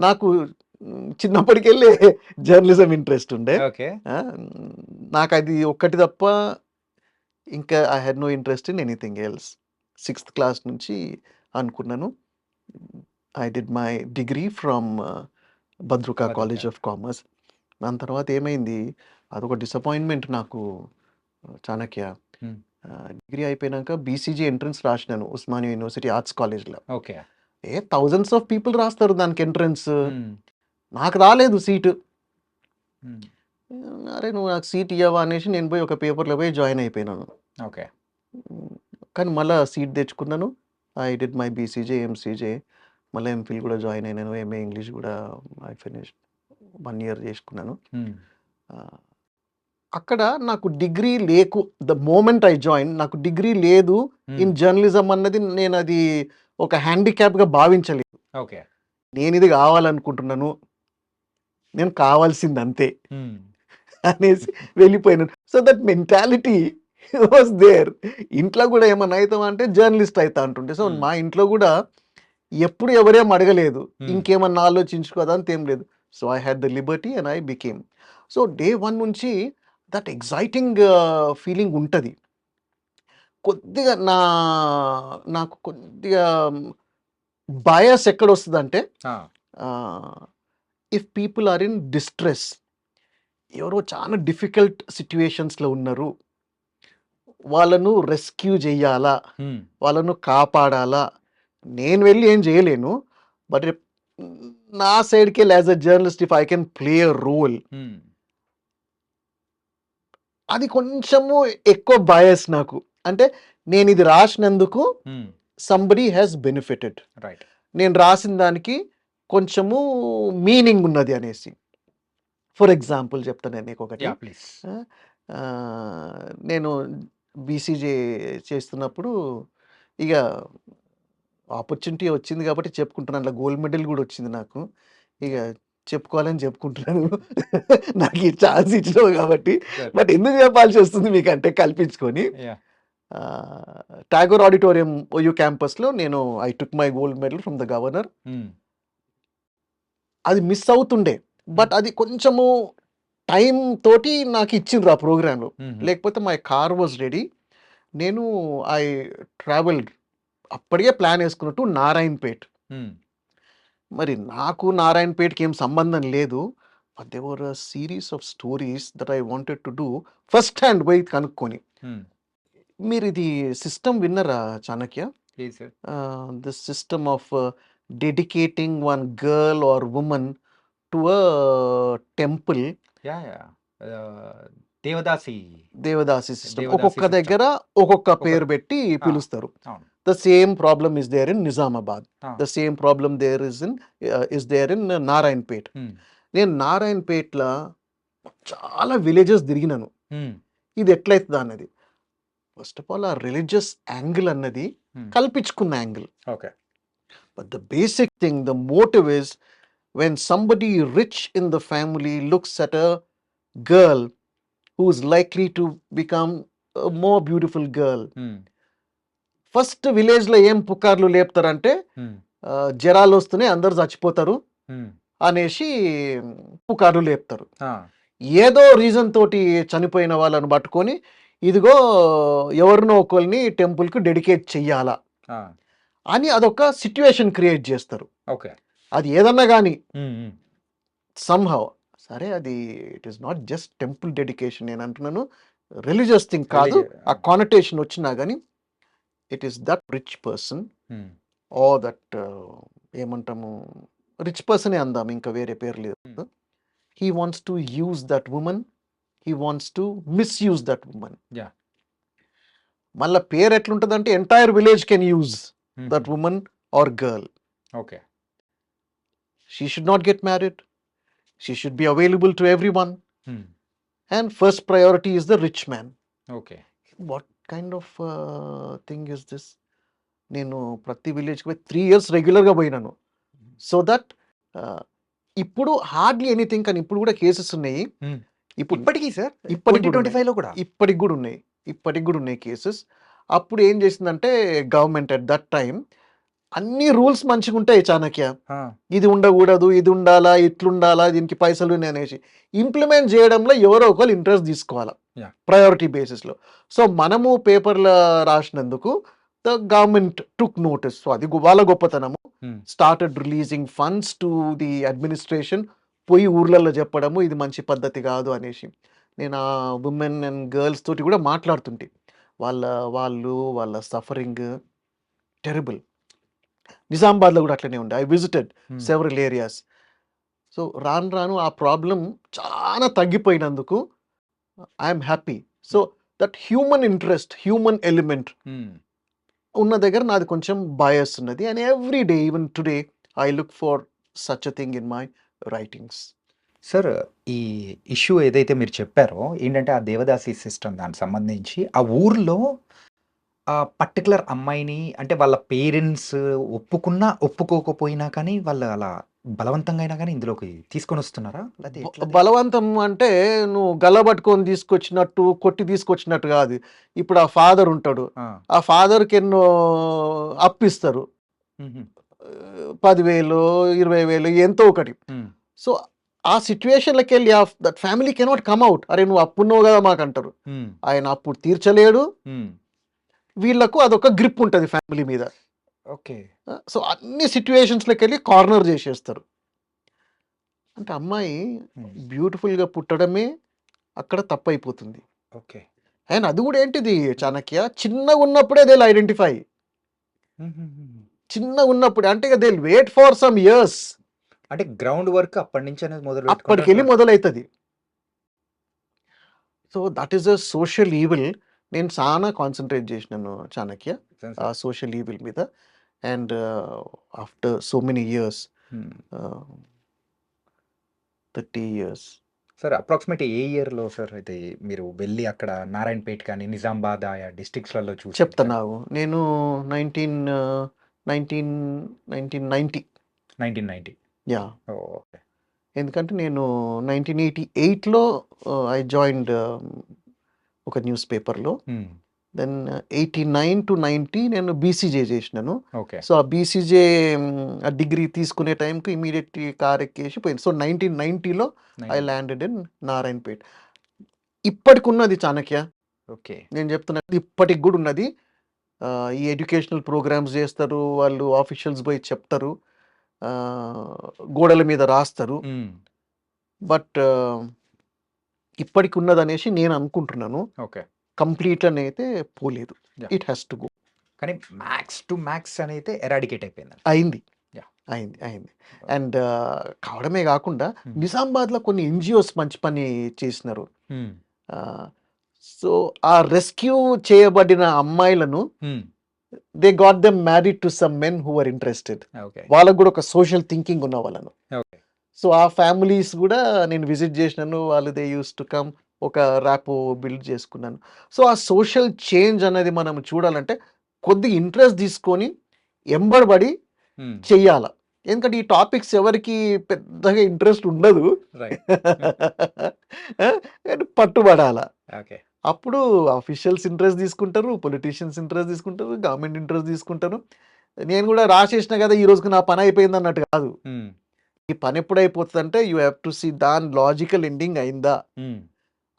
నాకు చిన్నప్పటికెళ్ళే జర్నలిజం ఇంట్రెస్ట్ ఉండే. ఓకే. నాకు అది ఒక్కటి తప్ప ఇంకా I had no interest in anything else. 6th class నుంచి అనుకున్నాను. I did my degree from Bhadruka college of commerce. దాని తర్వాత ఏమైంది, అదొక డిసప్పాయింట్మెంట్ నాకు. చాణక్య Hmm. డిగ్రీ అయిపోయినాక బీసీజీ ఎంట్రన్స్ రాసినాను ఉస్మానియా యూనివర్సిటీ ఆర్ట్స్ కాలేజ్లో. ఓకే. థౌజండ్స్ ఆఫ్ పీపుల్ రాస్తారు దానికి ఎంట్రన్స్. మ్మ్. నాకు రాలేదు సీటు. మ్మ్. అరే నువ్వు నాకు సీట్ ఇవ్వవా అనేసి నేను పోయి ఒక పేపర్లో పోయి జాయిన్ అయిపోయినాను. ఓకే. కానీ మళ్ళీ సీట్ తెచ్చుకున్నాను. I did my BCJ MCJ, మళ్ళీ ఎంఫిల్ కూడా జాయిన్ అయినాను. ఎంఏ ఇంగ్లీష్ కూడా ఐ ఫినిష్ 1 year చేసుకున్నాను. మ్మ్. అక్కడ నాకు degree the moment I join నాకు డిగ్రీ లేదు ఇన్ మ్మ్. జర్నలిజం అన్నది నేను అది ఒక హ్యాండిక్యాప్గా భావించలేదు. ఓకే. నేను ఇది కావాలనుకుంటున్నాను, నేను కావాల్సింది అంతే మ్మ్. అనేసి వెళ్ళిపోయినాను. So that mentality was there. ఇంట్లో కూడా ఏమన్నా అవుతామా అంటే జర్నలిస్ట్ అవుతా అంటుంటే. సో మ్మ్. మా ఇంట్లో కూడా ఎప్పుడు ఎవరేం అడగలేదు, మ్మ్. ఇంకేమన్నా ఆలోచించుకోదా అంత ఏం లేదు. So I had the liberty and I became. So day one నుంచి దట్ ఎగ్జైటింగ్ ఫీలింగ్ ఉంటుంది. కొద్దిగా నాకు కొద్దిగా బయాస్ ఎక్కడ వస్తుందంటే, ఆ. If people are in distress, ఎవరో చాలా డిఫికల్ట్ సిచ్యువేషన్స్లో ఉన్నారు, వాళ్ళను రెస్క్యూ చేయాలా, మ్మ్. వాళ్ళను కాపాడాలా, నేను వెళ్ళి ఏం చేయలేను. బట్ నా సైడ్కి వెళ్ళి as a journalist if I can play a role, hmm. అది కొంచెము ఎక్కువ బయాస్ నాకు. అంటే నేను ఇది రాసినందుకు hmm. Somebody has benefited, right. నేను రాసిన దానికి కొంచెము మీనింగ్ ఉన్నది అనేసి. ఫర్ ఎగ్జాంపుల్ చెప్తాను నేను నీకు ఒకటి. Yeah please. ఆ, నేను బీసీజే చేస్తున్నప్పుడు ఇక ఆపర్చునిటీ వచ్చింది కాబట్టి చెప్పుకుంటున్నాను. అట్లా గోల్డ్ మెడల్ కూడా వచ్చింది నాకు. ఇక చెప్పుకోవాలని చెప్పుకుంటున్నాను. నాకు ఈ ఛాన్స్ ఇచ్చినావు కాబట్టి. Sure. బట్ ఎందుకు చెప్పాల్సి వస్తుంది మీకంటే కల్పించుకొని, యా. టాగోర్ ఆడిటోరియం ఓయూ క్యాంపస్లో నేను I took my gold medal from the governor. మ్మ్. అది మిస్ అవుతుండే, బట్ అది కొంచెము టైం తోటి నాకు ఇచ్చిండ్రు ఆ ప్రోగ్రాంలో. మ్మ్. లేకపోతే మై కార్ వాజ్ రెడీ. నేను ఐ ట్రావెల్ అప్పటికే ప్లాన్ వేసుకున్నట్టు నారాయణపేట్. మ్మ్. మరి నాకు నారాయణపేట్కి ఏం సంబంధం లేదు. But they were a series of stories that I wanted to do first hand పోయి కనుక్కొని. మ్మ్. మీరు ఇది సిస్టమ్ విన్నరా Chanakya? Please sir. This system of dedicating one girl or women to a temple. Yeah yeah. Devadasi. Devadasi system. Devadasi ఒక్కొక్క system. దగ్గర ఒక్కొక్క పేరు పెట్టి పిలుస్తారు. అవును. The same problem is there in Nizamabad. ఆ. The same problem there is there in Narayanpet. మ్మ్. నేను నారాయణపేట్లో చాలా విలేజెస్ తిరిగినాను మ్మ్. ఇది ఎట్లయితుందా అన్నది. ఫస్ట్ ఆఫ్ ఆల్ ఆ రిలీజియస్ యాంగిల్ అన్నది Hmm. కల్పించుకున్న angle. Okay. But the basic thing, the motive is when somebody rich in the family looks at a girl who's likely to become a more beautiful girl. Hmm. First విలేజ్లో ఏం పుకార్లు లేపుతారంటే Hmm. జరాలు వస్తున్నాయి, అందరు చచ్చిపోతారు Hmm. అనేసి పుకార్లు లేపుతారు. Ah. ఏదో reason తోటి చనిపోయిన వాళ్ళని పట్టుకొని ఇదిగో ఎవరినో ఒకరిని టెంపుల్కి డెడికేట్ చెయ్యాలా Ah. అని అదొక సిచ్యువేషన్ క్రియేట్ చేస్తారు. ఓకే. అది ఏదన్నా కానీ Hmm. Hmm. సమ్హౌ సరే, అది it is not just temple dedication, నేను అంటున్నాను రిలీజియస్ థింగ్ కాదు. Religious. ఆ కానటేషన్ వచ్చినా కానీ it is that rich person Hmm. Oh that ఏమంటాము, రిచ్ పర్సనే అందాం, ఇంకా వేరే పేరు లేదు. He wants to use that women, he wants to misuse that women. Yeah. మళ్ళీ పేరు ఎట్లుంటుందంటే entire village can use Hmm. That women or girl. Okay. She should not get married, she should be available to every one, Hmm. And first priority is the rich man. Okay. What kind of thing is this? నేను ప్రతి విలేజ్కి పోయి 3 years రెగ్యులర్గా పోయినాను. So that ఇప్పుడు hardly anything, కానీ ఇప్పుడు కూడా కేసెస్ ఉన్నాయి. Hmm. ఇప్పుడు ఇప్పటికీ సార్ ఇప్పటికి కూడా 2025 లో కూడా ఇప్పటికి కూడా ఉన్నాయి కేసెస్. అప్పుడు ఏం చేసిందంటే గవర్నమెంట్ అట్ దట్ టైం అన్ని రూల్స్ మంచిగా ఉంటాయి చాణక్య, Ah. ఇది ఉండకూడదు, ఇది ఉండాలా, ఇట్లుండాలా, దీనికి పైసలు ఉన్నాయి అనేసి ఇంప్లిమెంట్ చేయడంలో ఎవరో ఒకరు ఇంట్రెస్ట్ తీసుకోవాలా Yeah. ప్రయారిటీ బేసిస్లో. సో మనము పేపర్లో రాసినందుకు the government took notice. So అది వాళ్ళ గొప్పతనము. Hmm. Started releasing funds to the administration, పోయి ఊర్లలో చెప్పడము ఇది మంచి పద్ధతి కాదు అనేసి. నేను ఆ ఉమెన్ అండ్ గర్ల్స్ తోటి కూడా మాట్లాడుతుంటే వాళ్ళ సఫరింగ్ టెరబుల్. నిజామాబాద్లో కూడా అట్లనే ఉండే. I visited Hmm. Several areas. So రాను ఆ ప్రాబ్లం చాలా తగ్గిపోయినందుకు I'm happy. So that human interest, human element Hmm. ఉన్న దగ్గర నాది కొంచెం బయస్ ఉన్నది. And every day, even today, I look for such a thing in my writings. Sir ఈ ఇష్యూ ఏదైతే మీరు చెప్పారో ఏంటంటే ఆ దేవదాసి సిస్టమ్ దానికి సంబంధించి ఆ ఊర్లో ఆ పర్టికులర్ అమ్మాయిని అంటే వాళ్ళ పేరెంట్స్ ఒప్పుకున్నా ఒప్పుకోకపోయినా కానీ వాళ్ళు అలా బలవంతంగా అయినా కానీ ఇందులోకి తీసుకొని వస్తున్నారా? లేకపోతే ఎట్లా అది? బలవంతం అంటే నువ్వు గల్లబట్టుకొని తీసుకొచ్చినట్టు, కొట్టి తీసుకొచ్చినట్టు కాదు. ఇప్పుడు ఆ ఫాదర్ ఉంటాడు, ఆ. ఆ ఫాదర్కి ఎన్నో అప్పిస్తారు, మ్మ్. 10,000 20,000 ఎంతో ఒకటి. మ్మ్. సో ఆ సిచ్యువేషన్లకి వెళ్ళి that family cannot come out. అరే నువ్వు అప్పున్నావు కదా మాకు అంటారు. మ్మ్. ఆయన అప్పుడు తీర్చలేడు, మ్మ్. వీళ్ళకు అదొక గ్రిప్ ఉంటుంది ఫ్యామిలీ మీద. ఓకే. సో అన్ని సిచ్యువేషన్స్లోకి వెళ్ళి కార్నర్ చేసేస్తారు. అంటే అమ్మాయి మ్మ్. బ్యూటిఫుల్గా పుట్టడమే అక్కడ తప్పైపోతుంది. ఓకే. అండ్ అది కూడా ఏంటిది చాణక్య, చిన్నగా ఉన్నప్పుడే దే ఐడెంటిఫై. మ్మ్. చిన్నగా ఉన్నప్పుడే అంటే they wait for some years, అంటే గ్రౌండ్ వర్క్ అప్పటి నుంచి అనేది మొదలు అప్పటికి వెళ్ళి మొదలవుతుంది. So that is a social evil. నేను చాలా కాన్సన్ట్రేట్ చేసినాను చాణక్య ఆ సోషల్ ఈవిల్ మీద. And after so many years, 30 years, sir approximate ఏ ఇయర్లో సార్ అయితే మీరు వెళ్ళి అక్కడ నారాయణపేట కానీ నిజామాబాద్ ఆయా డిస్ట్రిక్ట్స్లలో చూసి చెప్తున్నావు నేను 1990. 1990? Yeah, okay. ఎందుకంటే నేను 1988లో ఐ జాయిన్డ్ ఒక న్యూస్ పేపర్లో. మ్మ్. దెన్ 89 to 90 నేను బీసీజే చేసినాను. ఓకే. సో ఆ బీసీజే ఆ డిగ్రీ తీసుకునే టైంకి ఇమీడియట్ కార్ ఎక్కేసి పోయింది. సో 1990లో ఐ ల్యాండెడ్ ఇన్ నారాయణపేట్. ఇప్పటికి ఉన్నది చాణక్య, ఓకే. నేను చెప్తున్నది ఇప్పటికి కూడా ఉన్నది. ఈ ఎడ్యుకేషనల్ ప్రోగ్రామ్స్ చేస్తారు వాళ్ళు, ఆఫీషియల్స్ పోయి చెప్తారు, గోడల మీద రాస్తారు. మ్మ్. బట్ ఇప్పటికి ఉన్నదనేసి నేను అనుకుంటున్నాను. ఓకే. కంప్లీట్గా అయితే పోలేదు. Yeah. It has to go. కానీ మ్యాక్స్ టు మ్యాక్స్ అని అయితే ఎరాడికేట్ అయిపోయింది. అయింది. Yeah. అయింది. అండ్ కావడమే కాకుండా Hmm. నిజామాబాద్లో కొన్ని ఎన్జిఓస్ మంచి పని చేసినారు. మ్మ్. సో ఆ రెస్క్యూ చేయబడిన అమ్మాయిలను hmm. They got them married to some men who are interested. Okay. వాళ్ళకు కూడా ఒక సోషల్ థింకింగ్ ఉన్న వాళ్ళను. ఓకే. సో ఆ ఫ్యామిలీస్ కూడా నేను విజిట్ చేసినాను. వాళ్ళు దే యూస్ టు కమ్, ఒక ర్యాపో బిల్డ్ చేసుకున్నాను. సో, ఆ సోషల్ చేంజ్ అనేది మనం చూడాలంటే కొద్దిగా ఇంట్రెస్ట్ తీసుకొని ఎంబడబడి హ్మ్. చెయ్యాల. ఎందుకంటే ఈ టాపిక్స్ ఎవరికీ పెద్దగా ఇంట్రెస్ట్ ఉండదు. రైట్. కానీ పట్టుబడాల. ఓకే. అప్పుడు అఫీషియల్స్ ఇంట్రెస్ట్ తీసుకుంటారు, పొలిటీషియన్స్ ఇంట్రెస్ట్ తీసుకుంటారు, గవర్నమెంట్ ఇంట్రెస్ట్ తీసుకుంటారు. నేను కూడా రాసేసిన కదా! ఈ రోజుకి నా పని అయిపోయింది అన్నట్టు కాదు. హ్మ్. ఈ పని ఎప్పుడైపోతుందంటే యూ హ్యావ్ టు సీ దాని లాజికల్ ఎండింగ్ అయిందా హ్మ్.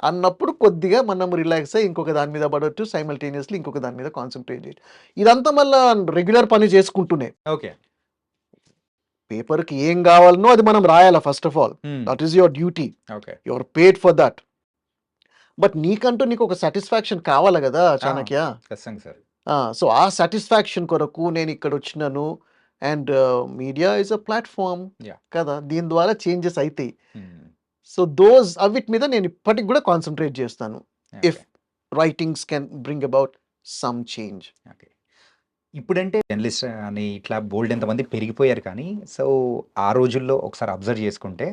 అన్నప్పుడు కొద్దిగా మనం రిలాక్స్ అయ్యి ఇంకొక దాని మీద పడొచ్చు. సైమల్టేనియస్‌లీ ఇంకొక దాని మీద కాన్సంట్రేట్ చేయొచ్చు. ఇదంతా మళ్ళా రెగ్యులర్ పని చేసుకుంటూనే. ఓకే. పేపర్‌కి ఏం కావాలనో అది మనం రాయాలా first of all. Hmm. That is your duty. Okay. You are paid for that. But నీకంటూ నీకు ఒక సాటిస్ఫాక్షన్ కావాలి కదా ఆ! చాణక్య. ఖచ్చితంగా సార్. సో, ఆ సాటిస్ఫాక్షన్ కొరకు నేను ఇక్కడొచ్చినాను. And media is a platform yeah! కదా! దీని ద్వారా చేంజెస్ అయితాయి. హ్మ్. సో, అవిటి మీద నేను ఇప్పటికి కూడా కాన్సంట్రేట్ చేస్తాను. If okay. Writings can bring about some change. Okay. ఇప్పుడంటే జర్నలిస్ట్ అని ఇట్లా బోలెడంతమంది పెరిగిపోయారు కానీ, సో, ఆ రోజుల్లో ఒకసారి అబ్జర్వ్ చేసుకుంటే,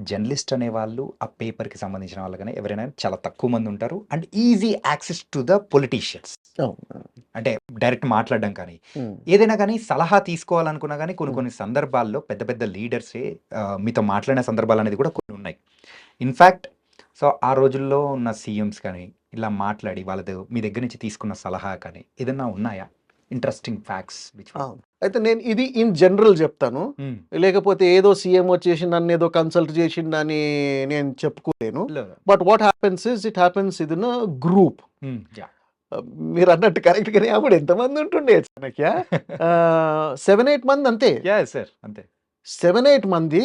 జర్నలిస్ట్ అనేవాళ్ళు ఆ పేపర్‌కి సంబంధించిన వాళ్ళు గాని, ఎవరైనా చాలా తక్కువ మంది ఉంటారు. And easy access to the politicians. అంటే డైరెక్ట్ మాట్లాడడం కానీ, ఏదైనా కానీ సలహా తీసుకోవాలనుకున్నా గానీ, కొన్ని కొన్ని సందర్భాల్లో పెద్ద పెద్ద లీడర్సే మీతో మాట్లాడిన సందర్భాలనేది కూడా కొన్ని ఉన్నాయి. ఇన్‌ఫాక్ట్ సో, ఆ రోజుల్లో ఉన్న సీఎంస్ కానీ, ఇలా మాట్లాడి వాళ్ళది మీ దగ్గర నుంచి తీసుకున్న సలహా కానీ, ఏదన్నా ఉన్నాయా? ఇంట్రెస్టింగ్ ఫ్యాక్ట్స్ విచ్ అయితే నేను ఇది ఇన్ జనరల్ చెప్తాను. హ్మ్. లేకపోతే ఏదో సీఎం వచ్చేసి నన్ను ఏదో కన్సల్ట్ చేసిండని నేను చెప్పుకోలేను. But what happens is it happens in a group. Hmm. Yeah! మీరు అన్నట్టు కరెక్ట్‌గానే అప్పుడు ఎంతమంది ఉంటుండే చాణక్య? 7, 8 మంది అంతే. యాహ్! సార్. అంతే. 7, 8 మంది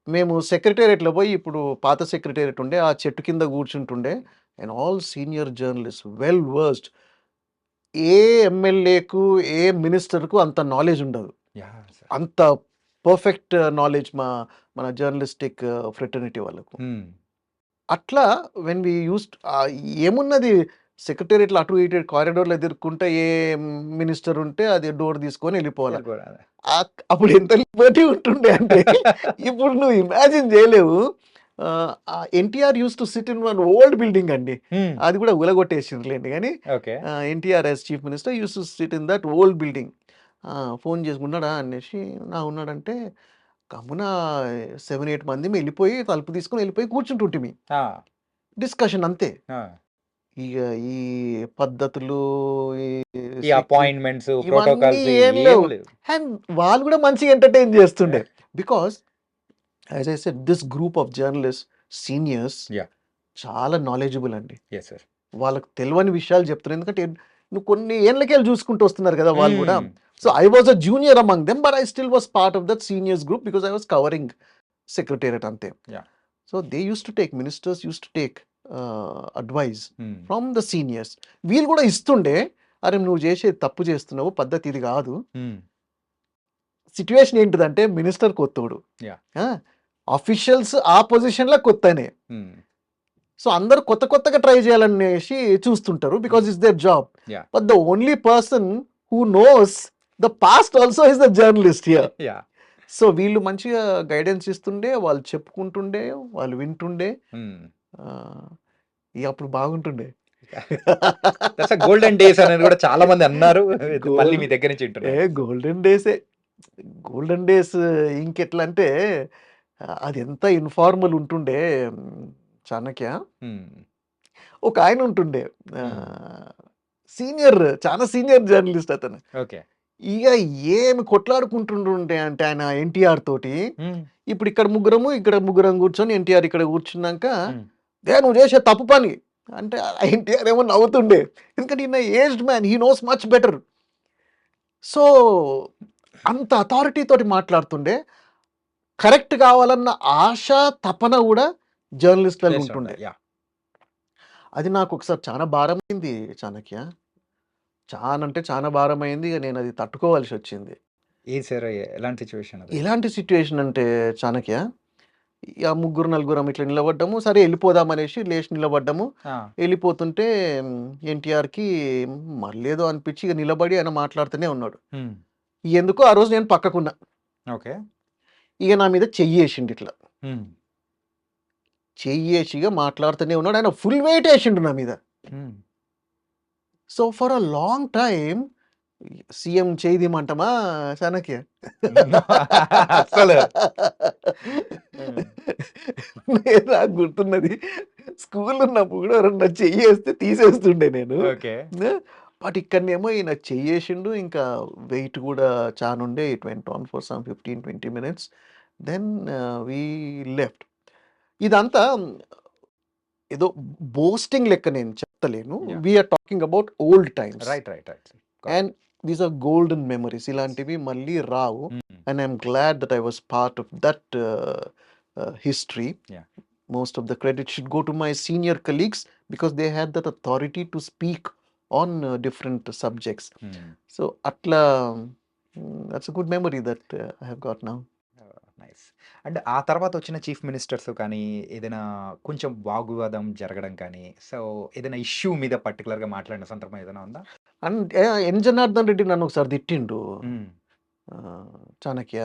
మేము సెక్రటేరియట్‌లో పోయి ఇప్పుడు పాత సెక్రటేరియట్ ఉండే. ఆ చెట్టు కింద కూర్చుంటుండే. And all senior journalists well versed. ఏ ఎమ్మెల్యేకు, ఏ మినిస్టర్‌కు అంత నాలెడ్జ్ ఉండదు. యాహ్! సార్. అంత పర్ఫెక్ట్ నాలెడ్జ్ మన జర్నలిస్టిక్ ఫ్రెటర్నిటీ వాళ్ళకు. హ్మ్. అట్లా వెన్ వి యూజ్డ్ ఏమున్నది సెక్రటేరియట్‌లో అటు ఇటు కారిడార్‌లో ఎదుర్కుంటే ఏ మినిస్టర్ ఉంటే అది డోర్ తీసుకొని వెళ్ళిపోవాల. వెళ్ళిపోవడాలు. అప్పుడు ఎంత లిబర్టీ ఉంటుండే అంటే ఇప్పుడు నువ్వు ఇమాజిన్ చేయలేవు. NTR used to sit in one old building అండి. హ్మ్. అది కూడా ఉలగొట్టేసిండ్రులేండి గానీ okay. NTR as chief minister used to sit in that old building. Phone చేసి ఉన్నాడా అనేసి, ఉన్నాడంటే గమ్మున 7, 8 మందిమి వెళ్ళిపోయి తలుపు తీసుకొని వెళ్ళిపోయి కూర్చుంటుంటిమి. ఆ! డిస్కషన్ అంతే. ఆ! ఇగ ఈ పద్ధతులు, ఈ ఈ అపాయింట్‌మెంట్స్, ఇవన్నీ ప్రోటోకాల్స్ ఏం ఏమి లేవు. లేవు. అండ్ వాళ్ళు కూడా మంచిగా ఎంటర్‌టైన్ చేస్తుండే. Because as I said this group of journalist seniors yeah! చాలా నాలెడ్జబుల్ అండి. Yes sir. వాళ్ళకి తెలవని విషయాలు చెప్తున్నారు. ఎందుకంటే నువ్వు కొన్ని ఏళ్ళకెళ్ళి చూసుకుంటూ వస్తున్నారు కదా వాళ్ళు కూడా. Hmm. So I was a junior among them but I still was part of that seniors group because I was covering secretariat అంతే. Yeah! So they used to take ministers used to take advice hmm. From the seniors. వీళ్ళు కూడా ఇస్తుండే, అరే నువ్వు చేసేది తప్పు చేస్తున్నావు, పద్ధతి ఇది కాదు. హ్మ్. సిట్యుయేషన్ ఏంటిదంటే మినిస్టర్ కొత్తోడు, యాహ్! అఫీషియల్స్ ఆ పొజిషన్‌లో కొత్తనే. హ్మ్. సో అందరూ కొత్త కొత్తగా ట్రై చేయాలనేసి చూస్తుంటారు because it's their job. Yeah! But the only person who knows the past also is the journalist here. Yeah! So వీళ్ళు మంచిగా గైడెన్స్ ఇస్తుండే, వాళ్ళు చెప్పుకుంటుండే, వాళ్ళు వింటుండే. హ్మ్. ఇక అప్పుడు బాగుంటుండే. దట్స్ ఎ గోల్డెన్ డేస్ అనేది కూడా చాలా మంది అన్నారు. మళ్ళీ మీ దగ్గర నుంచి వింటున్నాను. గోల్డెన్ డేసే. గోల్డెన్ డేస్ ఇంకెట్లా అంటే అది ఎంత ఇన్ఫార్మల్ ఉంటుండే. చాణక్య హ్మ్. ఒక ఆయన ఉంటుండే, హ్మ్. సీనియర్, చాలా సీనియర్ జర్నలిస్ట్ అతను. ఓకే. ఇక ఏమి కొట్లాడుకుంటుండే అంటే ఆయన ఎన్టీఆర్ తోటి. హ్మ్. ఇప్పుడు ఇక్కడ ముగ్గురం కూర్చొని ఎన్టీఆర్ ఇక్కడ కూర్చున్నాక, హ్మ్. నువ్వు చేసే తప్పు పని అంటే ఎన్టీఆర్ ఏమో నవ్వుతుండే. ఎందుకంటే ఈయన aged man, he knows much better. So అంత అథారిటీ తోటి మాట్లాడుతుండే. కరెక్ట్ కావాలన్న ఆశ, తపన కూడా జర్నలిస్ట్‌లలో ఉంటుండే. చేస్తుంటారు. యాహ్! అది నాకు ఒకసారి చాలా భారమైంది చాణక్య. చాలా అంటే చాలా భారమైంది. ఇక నేను అది తట్టుకోవాల్సి వచ్చింది. ఏది సార్? ఎలాంటి సిట్యుయేషన్ అది? ఎలాంటి సిట్యుయేషన్ అంటే చాణక్య, ఇక ముగ్గురు నలుగురం ఇట్లా నిలబడ్డాము. సరే వెళ్ళిపోదాం అనేసి లేచి నిలబడ్డాము. ఆ! వెళ్ళిపోతుంటే ఎన్టీఆర్‌కి మళ్ళేదో అనిపించి ఇక నిలబడి ఆయన మాట్లాడుతూనే ఉన్నాడు. హ్మ్. ఎందుకో ఆ రోజు నేను పక్కకున్నా. ఓకే. ఇక నా మీద చెయ్యేసిండు ఇట్లా. హ్మ్. చెయ్యేసిగా మాట్లాడుతూనే ఉన్నాడు. ఆయన ఫుల్ వెయిట్ వేసిండు నా మీద. So for a long time CM చేయదీమంటమా చాణక్య? అస్సలు. నాకు గుర్తున్నది, స్కూల్ ఉన్నప్పుడు కూడా ఎవరన్నా చెయ్యేస్తే తీసేస్తుండే నేను. ఓకే. బట్ ఇక్కడనేమో ఈయన చెయ్యేసిండు. ఇంకా వెయిట్ కూడా చానుండే. It went on for some 15-20 minutes. Then we left. ఇదంతా ఏదో బోస్టింగ్ లెక్క నేను చెప్తలేను. Yeah. We're talking about old times right. And these are golden memories. ఇలాంటివి మళ్ళీ రావు. And I'm glad that I was part of that history. Yeah. Most of the credit should go to my senior colleagues because they had that authority to speak on different subjects. So atla, that's a good memory that I have got now. Nice. And ఆ తర్వాత వచ్చిన chief ministers కానీ ఏదైనా కొంచెం వాగ్వివాదం జరగడం కానీ, so ఏదైనా issue మీద పర్టికులర్గా మాట్లాడిన సందర్భం ఏదైనా ఉందా? అండ్ ఎన్ జనార్దన్ రెడ్డి నన్ను ఒకసారి తిట్టిండు చాణక్య.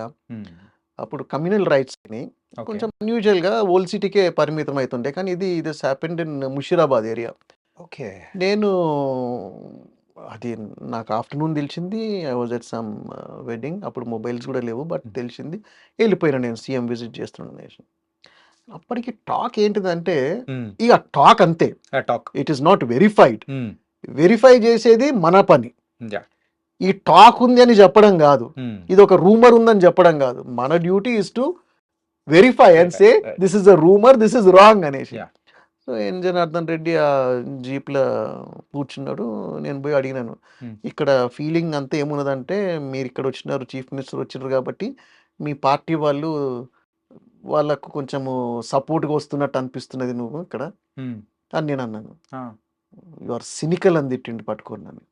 అప్పుడు కమ్యూనల్ రైట్స్ అని కొంచెం అన్యూజువల్గా ఓల్డ్ సిటీకే పరిమితం అవుతుండే, కానీ this happened in Musheerabad area. Okay. నేను అది నాకు ఆఫ్టర్నూన్ తెలిసింది. I was at some wedding. అప్పుడు మొబైల్స్ కూడా లేవు, బట్ తెలిసింది. వెళ్ళిపోయినా నేను సీఎం విజిట్ చేస్తున్నాను. అప్పటికి టాక్ ఏంటిదంటే, ఇక టాక్ అంతే, talk it is not verified. Verify చేసేది మన పని. ఈ టాక్ ఉంది అని చెప్పడం కాదు, ఇది ఒక రూమర్ ఉందని చెప్పడం కాదు. మన duty is to verify and say this is a rumour, this is wrong అనేసి. సో ఎన్ జనార్దన్ రెడ్డి ఆ జీప్లో కూర్చున్నాడు. నేను పోయి అడిగినాను, ఇక్కడ ఫీలింగ్ అంతా ఏమున్నదంటే, మీరు ఇక్కడ వచ్చినారు, చీఫ్ మినిస్టర్ వచ్చినారు కాబట్టి మీ పార్టీ వాళ్ళకు కొంచెము సపోర్ట్గా వస్తున్నట్టు అనిపిస్తున్నది నువ్వు ఇక్కడ అని నేను అన్నాను. యు ఆర్ సినికల్ అని తిట్టిండు పట్టుకున్నాను.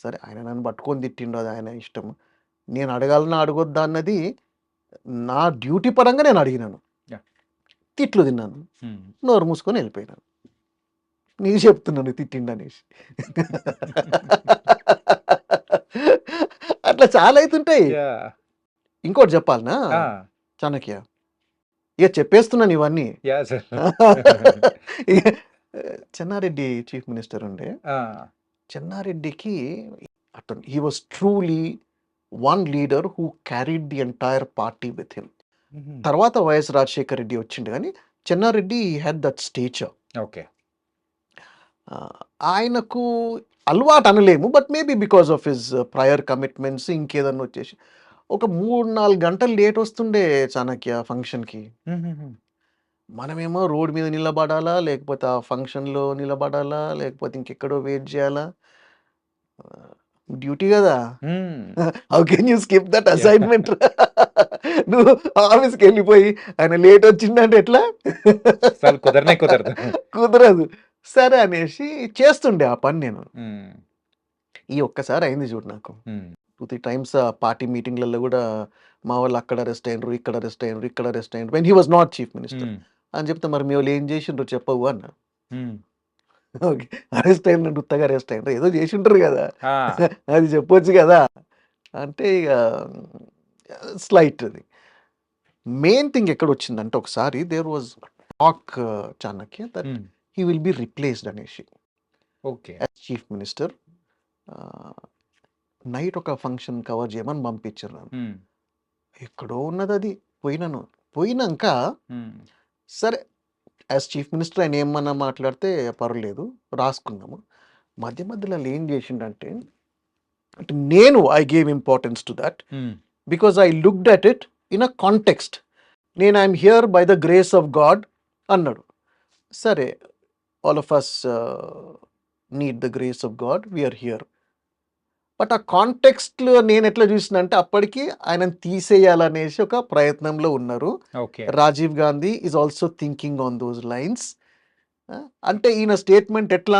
సరే, ఆయన నన్ను పట్టుకొని తిట్టిండు, అది ఆయన ఇష్టం. నేను అడగాలన్నా అడగొద్దా అన్నది నా డ్యూటీ పరంగా నేను అడిగినాను. తిట్లు తిన్నాను, నోరు మూసుకొని వెళ్ళిపోయినాను. నీకు చెప్తున్నాను తిట్టిండు అనేసి. అట్లా చాలా అవుతుంటాయి. ఇంకోటి చెప్పాలనా చాణక్య? ఇక చెప్పేస్తున్నాను ఇవన్నీ. చెన్నారెడ్డి చీఫ్ మినిస్టర్ ఉండే. చెన్నారెడ్డికి అతను he was truly one leader who carried the entire party with him. తర్వాత వైఎస్ రాజశేఖర్ రెడ్డి వచ్చిండు, కానీ Chenna Reddy had that stature. Okay. ఆయనకు అలవాటు అనలేము, but maybe because of his prior commitments ఇంకేదన్నా వచ్చేసి ఒక 3-4 గంటలు లేట్ వస్తుండే చాణక్య ఫంక్షన్కి. మనమేమో రోడ్ మీద నిలబడాలా, లేకపోతే ఆ ఫంక్షన్లో నిలబడాలా, లేకపోతే ఇంకెక్కడో వెయిట్ చేయాలా. డ్యూటీ కదా. How can you skip that assignment? నువ్వు ఆఫీస్కి వెళ్ళిపోయి ఆయన లేట్ వచ్చిందంటే ఎట్లా? కుదరదు. సరే అనేసి చేస్తుండే ఆ పని నేను. ఈ ఒక్కసారి అయింది చూడు నాకు. 2-3 టైమ్స్ పార్టీ మీటింగ్లలో కూడా మా వాళ్ళు అక్కడ అరెస్ట్ అయినరు, ఇక్కడ అరెస్ట్ అయినరు, ఇక్కడ అరెస్ట్ అయినరు, when he was not chief minister అని చెప్తే, మరి మీ వాళ్ళు ఏం చేసిండ్రు చెప్పవు అన్న. ఓకే, అరెస్ట్ అయినంటే ఉత్తగా అరెస్ట్ అయినరు, ఏదో చేసి ఉంటారు కదా, అది చెప్పొచ్చు కదా అంటే ఇక స్లైట్. అది మెయిన్ థింగ్ ఎక్కడ వచ్చిందంటే, ఒకసారి there was talk Chanakya that he will be replaced అనేసి. ఓకే. చీఫ్ మినిస్టర్ నైట్ ఒక ఫంక్షన్ కవర్ చేయమని పంపించారు. ఎక్కడో ఉన్నది అది. పోయినాక సరే యాజ్ చీఫ్ మినిస్టర్ ఆయన ఏమన్నా మాట్లాడితే పర్వాలేదు, రాసుకుందాము. మధ్యలో ఏం చేసిండంటే, అంటే నేను I gave importance to that because I looked at it in a context. నేను I'm here by the grace of God అన్నాడు. సరే, all of us need the grace of God, we're here. But ఆ కాంటెక్స్ట్లో నేను ఎట్లా చూసిన అంటే, అప్పటికి ఆయనను తీసేయాలనేసి ఒక ప్రయత్నంలో ఉన్నారు. Rajiv Gandhi is also thinking on those lines. అంటే ఈయన స్టేట్మెంట్ ఎట్లా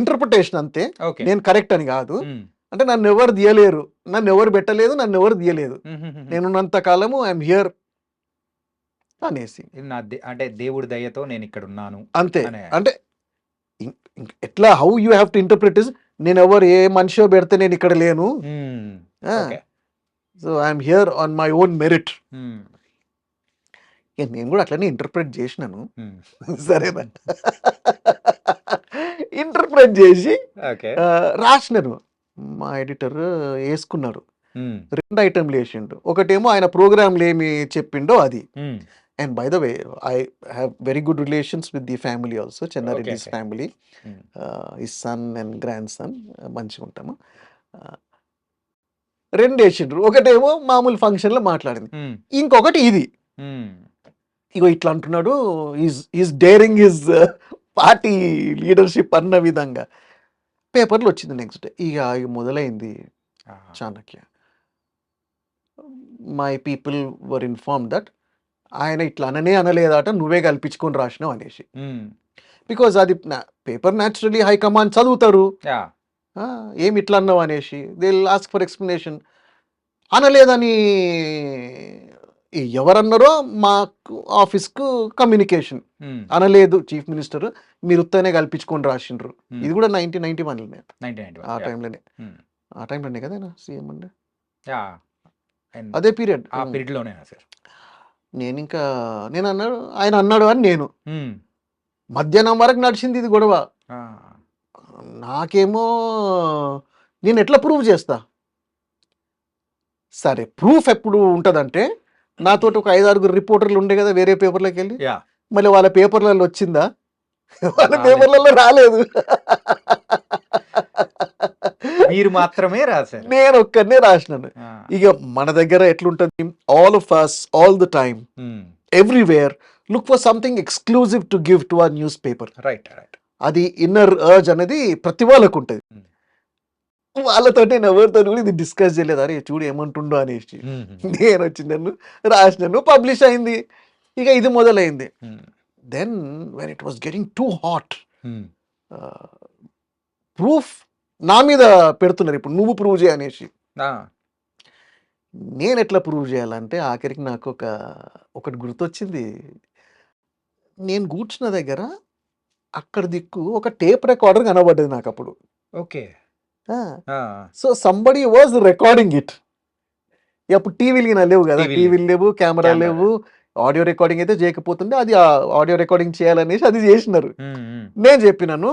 ఇంటర్ప్రిటేషన్ అంతే, నేను కరెక్ట్ అని కాదు. అంటే నన్ను ఎవరు తీయలేరు, నన్ను ఎవరు పెట్టలేదు, నన్ను ఎవరు తీయలేదు, నేనున్నంత కాలము ఐఎమ్ హియర్ అనేసి. అంటే దేవుడి దయతో నేను ఇక్కడ ఉన్నాను అంతే. అంటే ఎట్లా how you have to interpret is, నేను ఎవరు ఏ మనిషో పెడితే నేను ఇక్కడ లేను, so I'm here on my own merit. ఇక నేను కూడా అట్లనే ఇంటర్ప్రిట్ చేసినాను. హ్మ్. సరేనా? ఇంటర్ప్రిట్ చేసి ఓకే. రాసినాను. మా ఎడిటర్ ఏసుకున్నాడు. హ్మ్. 2 ఐటెమ్‌లు ఏసిండు. ఒకటేమో ఆయన ప్రోగ్రామ్‌లో ఏమి చెప్పిండో అది. Hmm. And by the way I have very good relations with the family also. Okay. Chennareddy's okay. Family. Hmm. His son and grandson మంచిగుంటాము. ఆహ్, 2 ఏసిండ్రు. ఒకటేమో మామూలు ఫంక్షన్‌లో మాట్లాడింది. హ్మ్. ఇంకొకటి ఇది. హ్మ్. ఇగో ఇట్లా అంటున్నాడు. Is daring his party leadership అన్న విధంగా. పేపర్‌లో వచ్చింది నెక్స్ట్ డే. ఇగ మొదలైంది ఆహా! Chanakya. My people were informed that ఆయన ఇట్లా అననే అనలేదట. నువ్వే కల్పించుకొని రాసినావు అనేసి. హ్మ్. బికాజ్ అది పేపర్ న్యాచురల్లీ హైకమాండ్ చదువుతారు. యాహ్! ఏమి ఇట్లా అన్నావు అనేసి. They will ask for explanation. అనలేదని ఎవరన్నారో మాకు ఆఫీస్‌కు కమ్యూనికేషన్. హ్మ్. అనలేదు చీఫ్ మినిస్టర్. మీరు ఉత్తనే కల్పించుకొని రాసిండ్రు. హ్మ్. ఇది కూడా 1991లోనే. 1991 ఆ యాహ్! టైంలోనే. హ్మ్. ఆ టైంలోనే కదా ఆయన సీఎం ఉండే. యాహ్! అండ్ అదే పీరియడ్. ఆ పీరియడ్‌లోనేనా సార్? నేనింకా నేనన్నాడు ఆయన అన్నాడు అని నేను. హ్మ్. మధ్యాహ్నం వరకు నడిచింది ఇది గొడవ. ఆ! నాకేమో నేనెట్లా ప్రూవ్ చేస్తా? సరే ప్రూఫ్ ఎప్పుడు ఉంటదంటే, నాతోటి ఒక 5, 6 రిపోర్టర్లు ఉండే కదా వేరే పేపర్‌లకెళ్ళి. యాహ్! మళ్ళీ వాళ్ళ పేపర్‌లలో వచ్చిందా? వాళ్ళ రాలేదు. పేపర్‌లలో రాలేదు. మీరు మాత్రమే రాసారు. నేనొక్కడినే రాసినాను. ఆ! ఇగ మన దగ్గర ఎట్లుంటది, all of us all the time hmm. Everywhere look for something exclusive to give to our newspaper. Right. Right. అది ఇన్నర్ అర్జ్ అనేది ప్రతి వాళ్ళకుంటది. హ్మ్. వాళ్ళతోటి నేను ఎవరితోని కూడా ఇది డిస్కస్ చేయలేదు. అరే చూడు ఏమంటుండో అనేసి. హుహు. నేనొచ్చిందను రాసినాను పబ్లిష్ అయింది. ఇక ఇది మొదలైంది. Hmm. Then when it was getting too hot hmm. Proof నా మీద పెడుతున్నారు ఇప్పుడు నువ్వు ప్రూవ్ చేయి అనేసి. ఆ! నేనెట్లా ప్రూవ్ చేయాలంటే ఆఖరికి నాకు ఒకటి గుర్తొచ్చింది. నేను కూర్చున్న దగ్గర అక్కడ దిక్కు ఒక టేప్ రికార్డర్ కనబడ్డది నాకప్పుడు. ఓకే. ఆ! ఆ! So somebody was recording it. అప్పుడు టీవీలు గిన లేవు కదా! టీవీలు లేవు. టీవీలు లేవు, కెమెరాలు కెమెరా లేవు. ఆడియో రికార్డింగ్ అయితే చేయకపోతుండే. అది ఆడియో రికార్డింగ్ చేయాలనేసి అది చేసినారు. హ్మ్. హ్మ్. నేను చెప్పినాను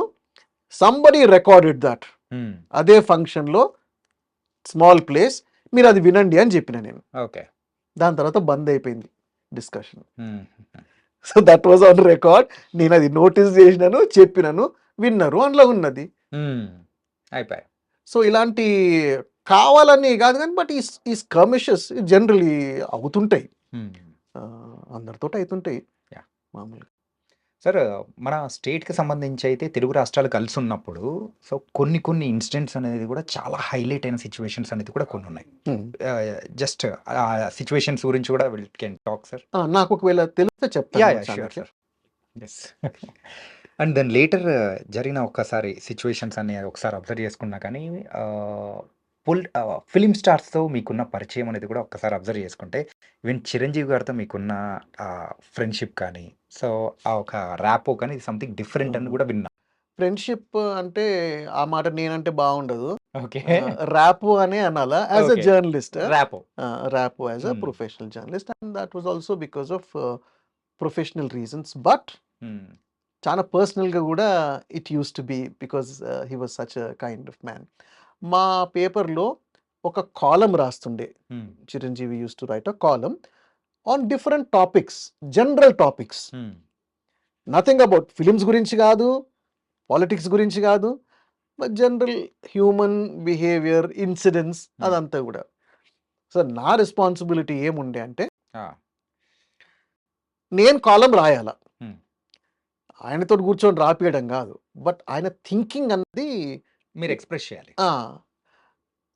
సంబడీ రికార్డెడ్ దట్. హ్మ్. అదే ఫంక్షన్‌లో స్మాల్ ప్లేస్ మీరు అది వినండి అని చెప్పిన నేను. ఓకే. దాని తర్వాత బంద్ అయిపోయింది డిస్కషన్. హ్మ్. So that was on record. నేను అది నోటీస్ చేసినాను, చెప్పినాను, విన్నారు. అందులో ఉన్నది. హ్మ్. అయిపాయి. సో ఇలాంటి కావాలని కాదు కానీ బట్ ఈ స్కర్మిషెస్ జనరల్లీ అవుతుంటాయి. హ్మ్. అందరితోటి అయితుంటాయి యాహ్! మామూలుగా. సార్ మన స్టేట్‌కి సంబంధించి అయితే తెలుగు రాష్ట్రాలు కలిసున్నప్పుడు సో కొన్ని ఇన్సిడెంట్స్ అనేది కూడా చాలా హైలైట్ అయిన సిట్యుయేషన్స్ అనేది కూడా కొన్నున్నాయి. జస్ట్ ఆ సిట్యుయేషన్స్ గురించి కూడా విల్ కెన్ టాక్ సార్. నాకు ఒకవేళ తెలిస్తే చెప్తాను yeah! Sure Chanakya. Sir. Yes. And then later జరిగిన ఒక్కసారి సిట్యుయేషన్స్ అన్ని ఒకసారి అబ్జర్వ్ చేసుకున్నా కానీ ఆహ్, ఫిల్మ్ స్టార్స్‌తో మీకున్న పరిచయం అనేది కూడా ఒక్కసారి అబ్జర్వ్ చేసుకుంటే ఈవెన్ 'చిరంజీవి' గారితో మీకున్న ఫ్రెండ్‌షిప్ కానీ, సో ఆ ఒక ర్యాపో కానీ సంథింగ్ డిఫరెంట్ అని కూడా విన్నా. ఫ్రెండ్షిప్ అంటే ఆ మాట నేనంటే బాగుండదు. ఓకే. ర్యాపు అనే అనాలా as a okay. Journalist. Rapport. Rapport as a hmm. Professional journalist and that was also because of professional reasons. But hmm. చాలా పర్సనల్గా కూడా it used to be because he was such a kind of man. మా పేపర్లో ఒక column రాస్తుండే. Hmm. Chiranjeevi used to write a column on different topics, general topics. Hmm. Nothing about films గురించి కాదు, politics గురించి కాదు, but general human behaviour, incidents హ్మ్. అదంతా కూడా. సో నా రెస్పాన్సిబిలిటీ ఏముండే అంటే ఆ! నేను కాలం రాయాల. హ్మ్. ఆయనతోటి కూర్చొని రాపియడం కాదు. బట్ ఆయన థింకింగ్ అన్నది మీరు ఎక్స్‌ప్రెస్ చేయాలి. ఆ!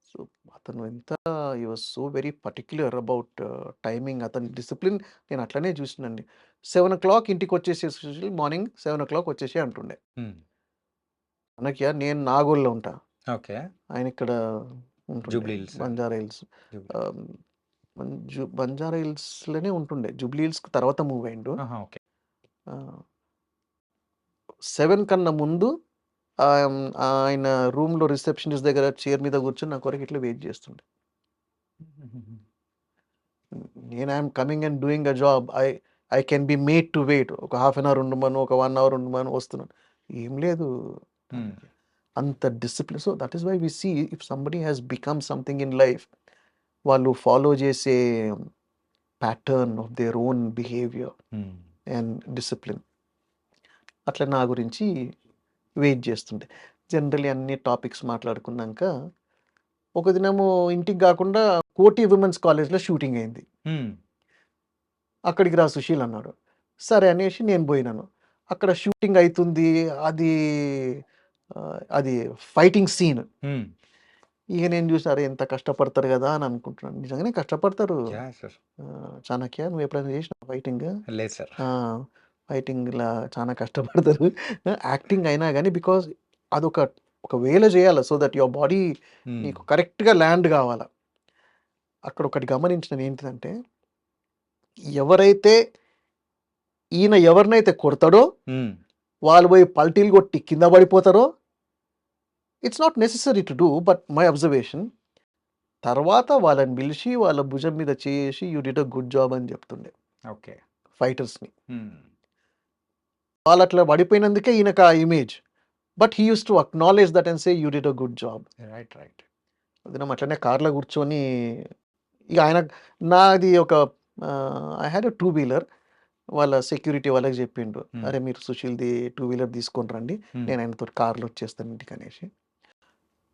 సో అతను ఎంత he was so very particular about timing. అతని డిసిప్లిన్ నేను అట్లనే చూసినండి. 7:00 ఇంటికొచ్చేసేసి మార్నింగ్ 7:00 వచ్చేసేయి అంటుండే. హ్మ్. మనకి నేను నాగోల్లో ఉంటా. ఓకే. ఆయన ఇక్కడ ఉంటుండే Jubilee hills. Banjara hills. Jubilee. ఆహ్, బంజారా హిల్స్‌లోనే ఉంటుండే. జూబ్లీ హిల్స్‌కి తర్వాత మూవ్ అయిండు. ఆహా! ఓకే. ఆహ్, 7 కన్నా ముందు ఆయన రూమ్‌లో రిసెప్షనిస్ట్ దగ్గర చైర్ మీద కూర్చొని నా కొరకు ఇట్లా వెయిట్ చేస్తుండే. హుహుహు. నేను I'm coming and doing a job. I can be made to wait. ఒక హాఫ్ అన్ అవర్ ఉండమను, ఒక 1 అవర్ ఉండమను వస్తున్నాను. ఏం లేదు. హ్మ్. అంత discipline. So that is why we see if somebody has become something in life, వాళ్ళు follow చేసే pattern of their own behaviour hmm. And discipline. అట్లా నా గురించి వెయిట్ చేస్తుండే. జనరల్లీ అన్ని టాపిక్స్ మాట్లాడుకున్నాక ఒక దినము ఇంటికి కాకుండా కోటి విమెన్స్ కాలేజ్లో షూటింగ్ అయింది. హ్మ్. అక్కడికి రా సుశీల్ అన్నాడు. సరే అనేసి నేను పోయినాను. అక్కడ షూటింగ్ అవుతుంది. అది అది ఫైటింగ్ సీన్. హ్మ్. ఇక నేను చూసి అరే ఎంత కష్టపడతారు కదా అని అనుకుంటున్నాను. నిజంగానే కష్టపడతారు. యాహ్! సార్. చాణక్య నువ్వు ఎప్పుడైనా చేసినావా ఫైటింగ్? లేదు సార్. ఫైటింగ్‌లా చాలా కష్టపడతారు. యాక్టింగ్ అయినా గానీ బికాజ్ అదొక ఒక వేలో చేయాలి. సో దట్ యువర్ బాడీ హ్మ్. నీకు కరెక్ట్‌గా ల్యాండ్ కావాల. అక్కడ ఒకటి గమనించినది ఏంటిదంటే, ఎవరైతే ఈయన ఎవరినైతే కొడతాడో హ్మ్. వాళ్ళు పోయి పల్టీలు కొట్టి కింద పడిపోతారో, it's not necessary to do but my observation. తర్వాత వాళ్ళని పిలిచి వాళ్ళ భుజం మీద చేసి you did a good job అని చెప్తుండే ఓకే. ఫైటర్స్‌ని. హ్మ్. వాళ్ళు అట్లా పడిపోయినందుకే ఈయనకు ఆ image. But he used to acknowledge that and say you did a good job. Right. వదినం అట్లనే కార్‌లో కూర్చొని ఇక ఆయన నాది ఒక I had a two wheeler. వాళ్ళ సెక్యూరిటీ వాళ్ళకి చెప్పిండు. హ్మ్. అరే మీరు సుశీల్‌ది టూ వీలర్ తీసుకొని రండి. హ్మ్. నేను ఆయనతోటి కార్‌లో వచ్చేస్తాను ఇంటికనేసి.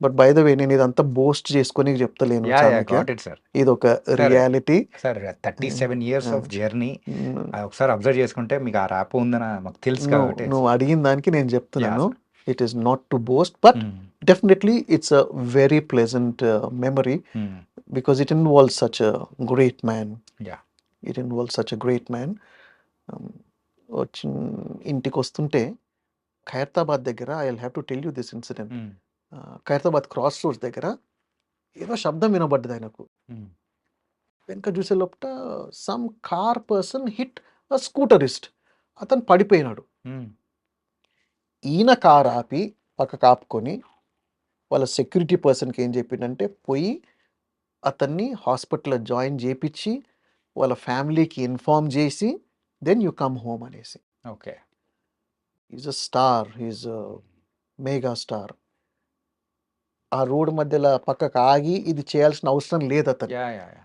బట్ బై ద వే నేను ఇదంతా బోస్ట్ చేసుకోనీకి చెప్తలేను yeah! Chanakya. Got it sir. ఇదొక sir reality. Sir 37 years ah! Of journey hmm. అది ఒకసారి అబ్జర్వ్ చేసుకుంటే మీకు ఆ ర్యాపో ఉందని మాకు తెలుసు కాబట్టి నువ్వు అడిగిన దానికి నేను యాహ్! చెప్తున్నాను. Sir. It is not to boast but hmm. Definitely it's a very pleasant memory hmm. Because it involves such a great man. Yeah! It involves such a great man. వచ్చి ఇంటికొస్తుంటే ఖైరతాబాద్ దగ్గర I will have to tell you this incident. Hmm. Khairatabad cross roads దగ్గర ఏదో శబ్దం వినబడ్డది ఆయనకు. హ్మ్. వెనక చూసే లోపట some car person hit a స్కూటరిస్ట్. అతను పడిపోయినాడు. హ్మ్. ఈయన కార్ ఆపి పక్కకు ఆపుకొని వాళ్ళ సెక్యూరిటీ పర్సన్‌కి ఏం చెప్పిండంటే పోయి అతన్ని హాస్పిటల్‌లో జాయిన్ చేపిచ్చి వాళ్ళ ఫ్యామిలీకి ఇన్ఫార్మ్ చేసి దెన్ యూ కమ్ హోమ్ అనేసి. Okay. He is a star. He is a mega star. ఆ రోడ్ మధ్యలో పక్కకు ఆగి ఇది చేయాల్సిన అవసరం లేదు అతనికి. యాహ్!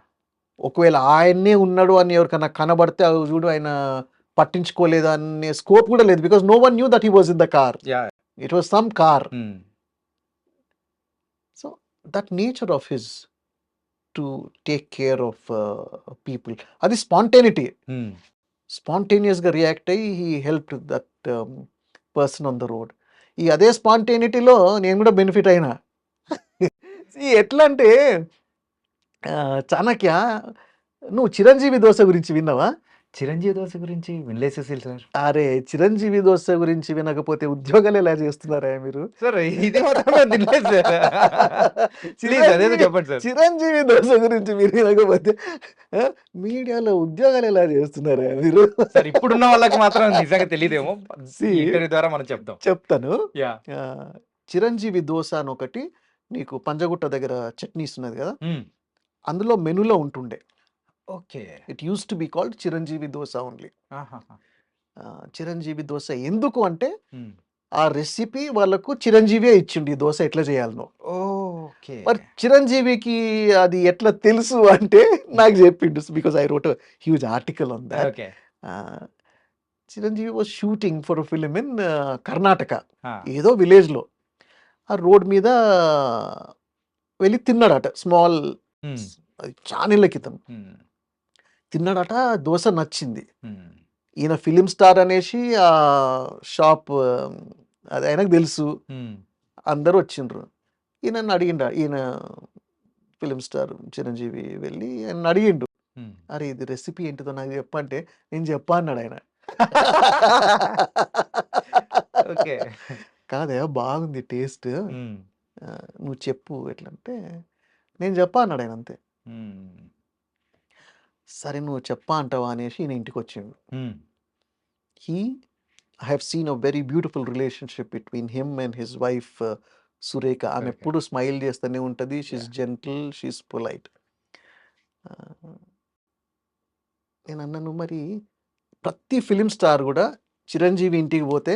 ఒకవేళ ఆయన్నే ఉన్నాడు అని ఎవరికైనా కనబడితే అవి చూడు ఆయన పట్టించుకోలేదు అనే స్కోప్ కూడా లేదు. Because no one knew that he was in the car. Yeah! It was some car. Hmm. So that nature of his to take care of people. అది స్పాంటేనిటీ. హ్మ్. స్పాంటేనియస్‌గా రియాక్ట్ అయ్యి he helped that person on the road. ఈ అదే స్పాంటేనిటీలో నేను కూడా benefit అయినా. ఎట్లా అంటే చాణక్య నువ్వు 'చిరంజీవి దోస' గురించి విన్నావా? చిరంజీవి దోస గురించి వినలేదు సుశీల్ సార్. అరే! 'చిరంజీవి దోస' గురించి వినకపోతే ఉద్యోగాలు ఎలా చేస్తున్నారా మీరు? సార్ ఇది మాత్రం నేను వినలేదు సార్. ప్లీజ్ అదేదో చెప్పండి సార్. 'చిరంజీవి దోస' గురించి మీరు వినకపోతే మీడియాలో ఉద్యోగాలు ఎలా చేస్తున్నారా మీరు? సార్ ఇప్పుడున్న వాళ్ళకి మాత్రం నిజంగా తెలీదేమో. See, ఈ ఇంటర్వ్యూ ద్వారా మనం చెప్దాం. చెప్తాను. యాహ్! 'చిరంజీవి దోస' అని ఒకటి నీకు పంజగుట్ట దగ్గర చట్నీస్ ఉన్నది కదా! హ్మ్. అందులో మెనూలో ఉంటుండే. Okay. It used to be called 'Chiranjeevi dosa' only. ఆహాహా! 'చిరంజీవి దోస' ఎందుకు అంటే హ్మ్. ఆ రెసిపీ వాళ్ళకు చిరంజీవియే ఇచ్చిండు. ఈ దోస ఎట్లా చేయాలనో. ఓకే. మరి చిరంజీవికి అది ఎట్లా తెలుసు అంటే నాకు చెప్పిండు. Because I wrote a huge article on thought. Okay. Chiranjeevi was shooting for a film in Karnataka. ఆ! ఏదో విలేజ్‌లో. ఆ రోడ్ మీద వెళ్ళి తిన్నాడట. స్మాల్ హ్మ్. అది చానేళ్ల క్రితం. హ్మ్. తిన్నాడట. దోస నచ్చింది. హ్మ్. ఈయన ఫిల్మ్ స్టార్ అనేసి షాప్ అది ఆయనకు తెలుసు. హ్మ్. అందరూ వచ్చిండ్రు. ఈయనన్ను అడిగిండు. ఈయన ఫిల్మ్ స్టార్ చిరంజీవి వెళ్ళి ఆయనను అడిగిండు. హ్మ్. "అరే! ఇది రెసిపీ ఏంటిదో నాకు చెప్పంటే" "నేను చెప్పా" అన్నాడు ఆయన. ఓకే. కాదయ్యా బాగుంది టేస్ట్. హ్మ్. నువ్వు చెప్పు ఎట్లంటే, "నేను చెప్పా" అన్నాడు ఆయన అంతే. హ్మ్. సరే నువ్వు చెప్పా అంటావా అనేసి ఈయన ఇంటికొచ్చిండు. హ్మ్. I have seen a very beautiful relationship between him and his wife Surekha. ఆమె సురేఖ. ఎప్పుడు స్మైల్ చేస్తూనే ఉంటది. She is yeah! Gentle. She is polite. ఆహ్, నేనన్నాను మరి ప్రతి ఫిలిం స్టార్ కూడా చిరంజీవి ఇంటికి పోతే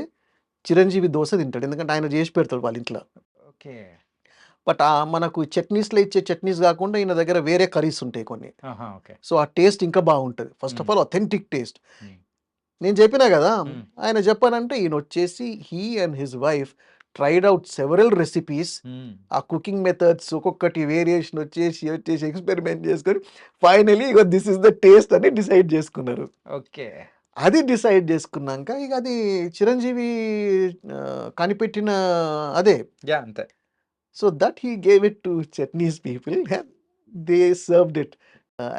చిరంజీవి దోశ తింటాడు, ఎందుకంటే ఆయన చేసి పెడతాడు వాళ్ళ ఇంట్లో. ఓకే. బట్ మనకు చట్నీస్లో ఇచ్చే చట్నీస్ కాకుండా ఈయన దగ్గర వేరే కర్రీస్ ఉంటాయి కొన్ని. ఆహా! ఓకే. సో ఆ టేస్ట్ ఇంకా బాగుంటుంది. ఫస్ట్ ఆఫ్ హ్మ్. All authentic taste. హ్మ్. నేను చెప్పినా కదా, హ్మ్. ఆయన చెప్పానంటే ఈయన వచ్చేసి he and his wife tried out several recipes. హ్మ్. ఆ కుకింగ్ మెథడ్స్ ఒక్కొక్కటి వేరియేషన్ వచ్చేసి ఎక్స్పెరిమెంట్ చేసుకొని finally ego this is the taste అని డిసైడ్ చేసుకున్నారు. ఓకే. అది డిసైడ్ చేసుకున్నాక ఇక అది చిరంజీవి కనిపెట్టిన అదే. యాహ్! అంతే. So that he gave it to chutneys people, they served it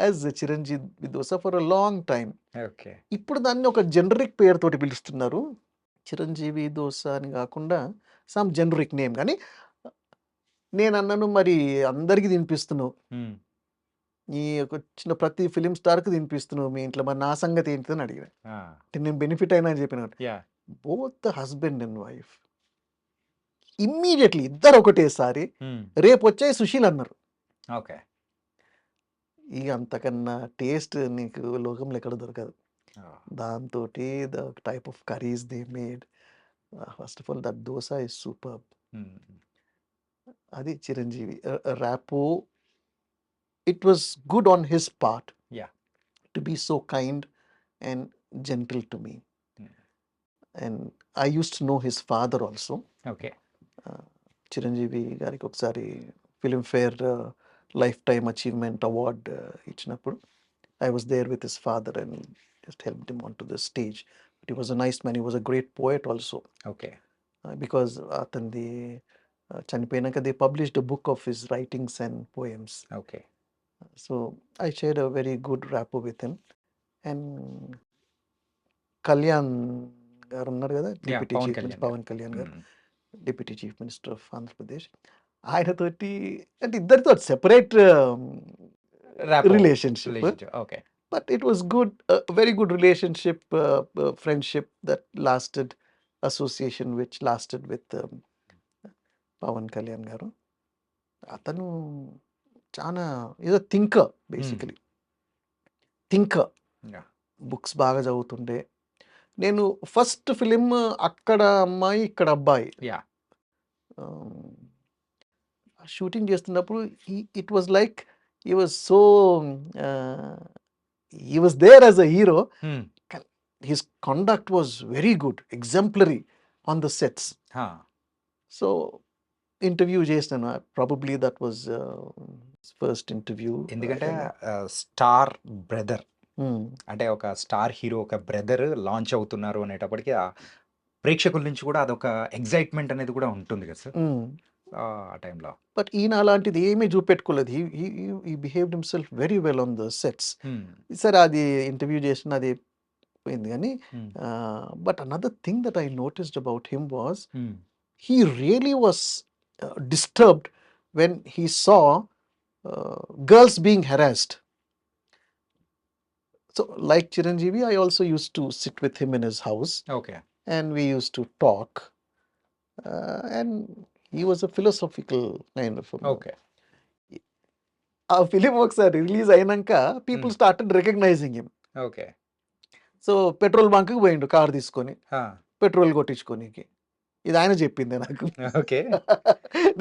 as Chiranjeevi dosa for a long time. Okay. ఇప్పుడు దాన్ని ఒక జనరిక్ పేరుతోటి పిలుస్తున్నారు. చిరంజీవి దోస అని గాకుండా సమ్ జనరిక్ నేమ్. గానీ నేనన్నాను, మరి అందరికి తినిపిస్తున్నావు. హ్మ్. ఈ వచ్చిన ప్రతి ఫిల్మ్ స్టార్‌కి తినిపిస్తున్నావు మీ ఇంట్లో. మరి నా సంగతి ఏంటిదని అడిగా. ఆ! అంటే నేను బెనిఫిట్ అయినా అని చెప్పిన. Yeah! Both husband and wife immediately ఇద్దరు ఒకటేసారి హ్మ్. రేపొచ్చేయి సుశీల్ అన్నారు. ఓకే. ఇగ అంతకన్నా టేస్ట్ నీకు లోకంలో ఎక్కడ దొరకదు. ఆ! దాంతోటి the type of curries they made. First of all that dosa is superb. Hmm. అది Chiranjeevi rapport. It was good on his part yeah! To be so kind and gentle to me. Hmm. And I used to know his father also. Okay. Chiranjeevi గారికి ఒకసారి Filmfare lifetime achievement award ఇచ్చినప్పుడు I was there with his father and just helped him onto the stage. But he was a nice man. He was a great poet also. Okay. Because అతనిది చనిపోయినాక they published a book of his writings and poems. Okay. So I shared a very good rapport with him. And Kalyan garu ఉన్నారు కదా, yeah! Deputy Pawan chief minister Kalyan garu. Pawan Kalyan garu, hmm. Deputy chief minister of Andhra Pradesh. ఆయనతోటి అంటే ఇద్దరితో separate rapport relationship. Relationship. Okay. But it was good, a very good relationship, friendship that lasted, association which lasted with Pawan Kalyan garu. అతను చాలా ఏదో thinker హ్మ్. Basically. Thinker. Yeah! Books బాగా చదువుతుండే. నేను first film అక్కడ అమ్మాయి ఇక్కడ అబ్బాయి యాహ్! షూటింగ్ చేస్తున్నప్పుడు it was like he was so he was there as a hero. Hmm. His conduct was very good, exemplary on the sets. ఆ! So interview చేసినాను. Probably that was his first interview. I ఎందుకంటే don't know. Star brother Hmm. అంటే ఒక star hero ఒక brother launch అవుతున్నారు అనేటప్పటికి ప్రేక్షకుల నుంచి కూడా అదొక ఎక్సైట్‌మెంట్ అనేది కూడా ఉంటుంది కదా సార్. Hmm. ఆ టైంలో. But ఈయన అలాంటిది ఏమీ చూపెట్టుకోలేదు. He behaved himself very well on the sets. హ్మ్. సరే అది ఇంటర్వ్యూ చేసిన అది పోయింది కానీ, హ్మ్. but another thing that I noticed about him was హ్మ్. he really was disturbed when he saw girls being harassed. So, like Chiranjeevi, I also used to sit with him in his house okay. and we used to talk. And he was a philosophical kind of a man. Okay. ఆ film ఒకసారి release అయినాక people hmm. Started recognising him. Okay. So petrol బంక్కి పోయిండు car తీసుకొని, ఆ! Petrol కొట్టించుకోనికి. ఇది ఆయన చెప్పిందే నాకు. ఓకే.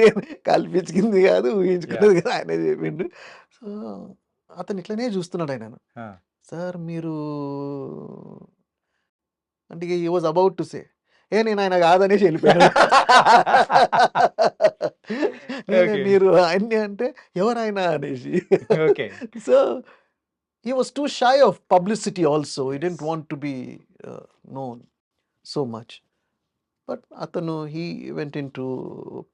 నేను కల్పించింది కాదు, యాహ్! ఊహించుకున్నది కాదు, ఆయనే చెప్పిండు. సో అతను ఇట్లనే చూస్తున్నాడు ఆయనను. ఆ! సార్ మీరు అంటే హి వాజ్ అబౌట్ టు సే, నేను ఆయన కాదనేసి వెళ్ళిపోయాను. నేనే ఓకే. మీరు ఆయన్ని అంటే ఎవరాయన అనేసి. Okay. So he was too shy of publicity also. He didn't yes. want to be known so much. But atanu, he went into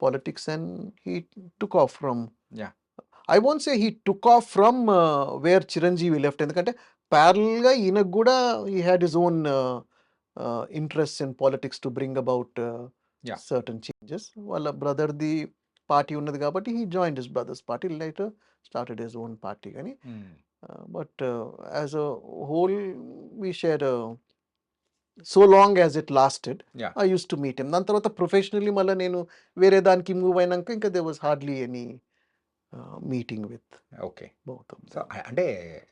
politics and he took off from. Yeah! I won't say he took off from where Chiranjeevi left. ఎందుకంటే parallel గా ఈయనకు కూడా he had his own interests in politics to bring about yeah! certain changes. వాళ్ళ బ్రదర్ది party ఉన్నది కాబట్టి he joined his brother's party. Later started his own party కానీ. హ్మ్. But as a whole, we shared so long as it lasted. Yeah! I used to meet him. దాని తర్వాత professionally మళ్ళీ నేను వేరే దానికి మూవ్ అయినాక ఇంకా there was hardly any meeting with okay. Both of so, them. అంటే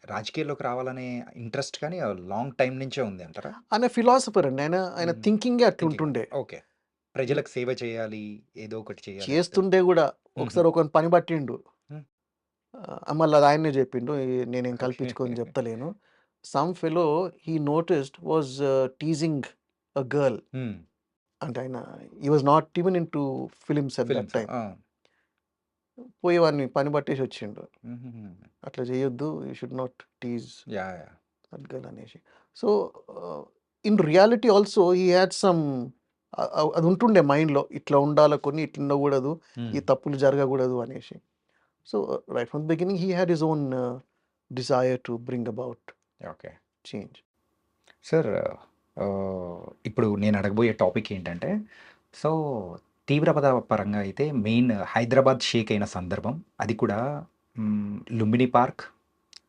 రాజకీయాల్లోకి రావాలనే ఇంట్రెస్ట్ కానీ లాంగ్ టైమ్ నుంచే ఉంది అంటారా? ఆయన ఫిలాసఫర్ అండి. ఆయన హ్మ్. థింకింగే థింకింగ్. అట్లుంటుండే. ఓకే. ప్రజలకు సేవ చేయాలి, ఏదో ఒకటి చేయాలి అన్నట్టు. చేస్తుండే గూడా హుహు. ఒకసారి ఒకరిని పని పట్టిండు. హ్మ్. మళ్ళీ అది ఆయనే చెప్పిండు. నేనేం ఓకే. కల్పించుకొని చెప్తలేను. Some fellow he noticed was teasing a girl. Hmm. అంటే ఆయన he was not even into films at that films. Time. ఆ! పోయి వాడిని పని పట్టేసి వచ్చిండు. హుహుహు. అట్లా చేయొద్దు. You should not tease yeah! That girl అనేసి. So in reality also he had some అది ఉంటుండే మైండ్‌లో. ఇట్లా ఉండాల కొన్ని, ఇట్లా ఉండకూడదు. ఈ హ్మ్. తప్పులు జరగకూడదు అనేసి. So right from the beginning he had his own desire to bring about okay. Change. Sir ఇప్పుడు నేను అడగబోయే టాపిక్ ఏంటంటే, సో, తీవ్రపద పరంగా అయితే మెయిన్ హైదరాబాద్ షేక్ అయిన సందర్భం. అది కూడా Lumbini park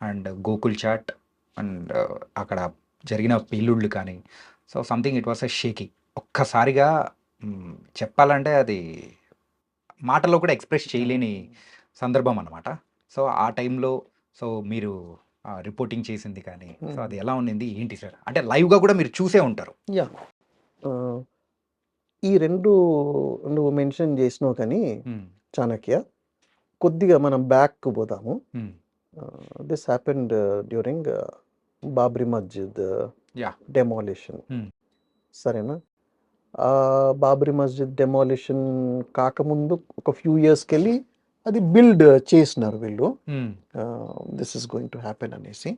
and Gokul Chat and అక్కడ జరిగిన పెళ్ళిళ్ళు కానీ, so, something it was a shaky. ఒక్కసారిగా చెప్పాలంటే అది మాటల్లో కూడా ఎక్స్‌ప్రెస్ చేయలేని సందర్భం అన్నమాట. సో, ఆ టైంలో సో, మీరు రిపోర్టింగ్ చేసింది కానీ, సో, అది ఎలా ఉండింది? ఏంటి సార్? అంటే లైవ్‌గా కూడా మీరు చూసే ఉంటారు. యాహ్! ఈ 2 నువ్వు మెన్షన్ చేసినావు కానీ హ్మ్. చాణక్య, కొద్దిగా మనం బ్యాక్‌కి పోదాము. హ్మ్. This happened during Babri Masjid yeah! Demolition. హ్మ్. సరేనా? బాబ్రీ మస్జిద్ డెమాలిషన్ కాకముందు ఒక ఫ్యూ ఇయర్స్‌కెళ్ళి అది బిల్డ్ చేసినారు వీళ్ళు. Hmm. This is going to happen అనేసి.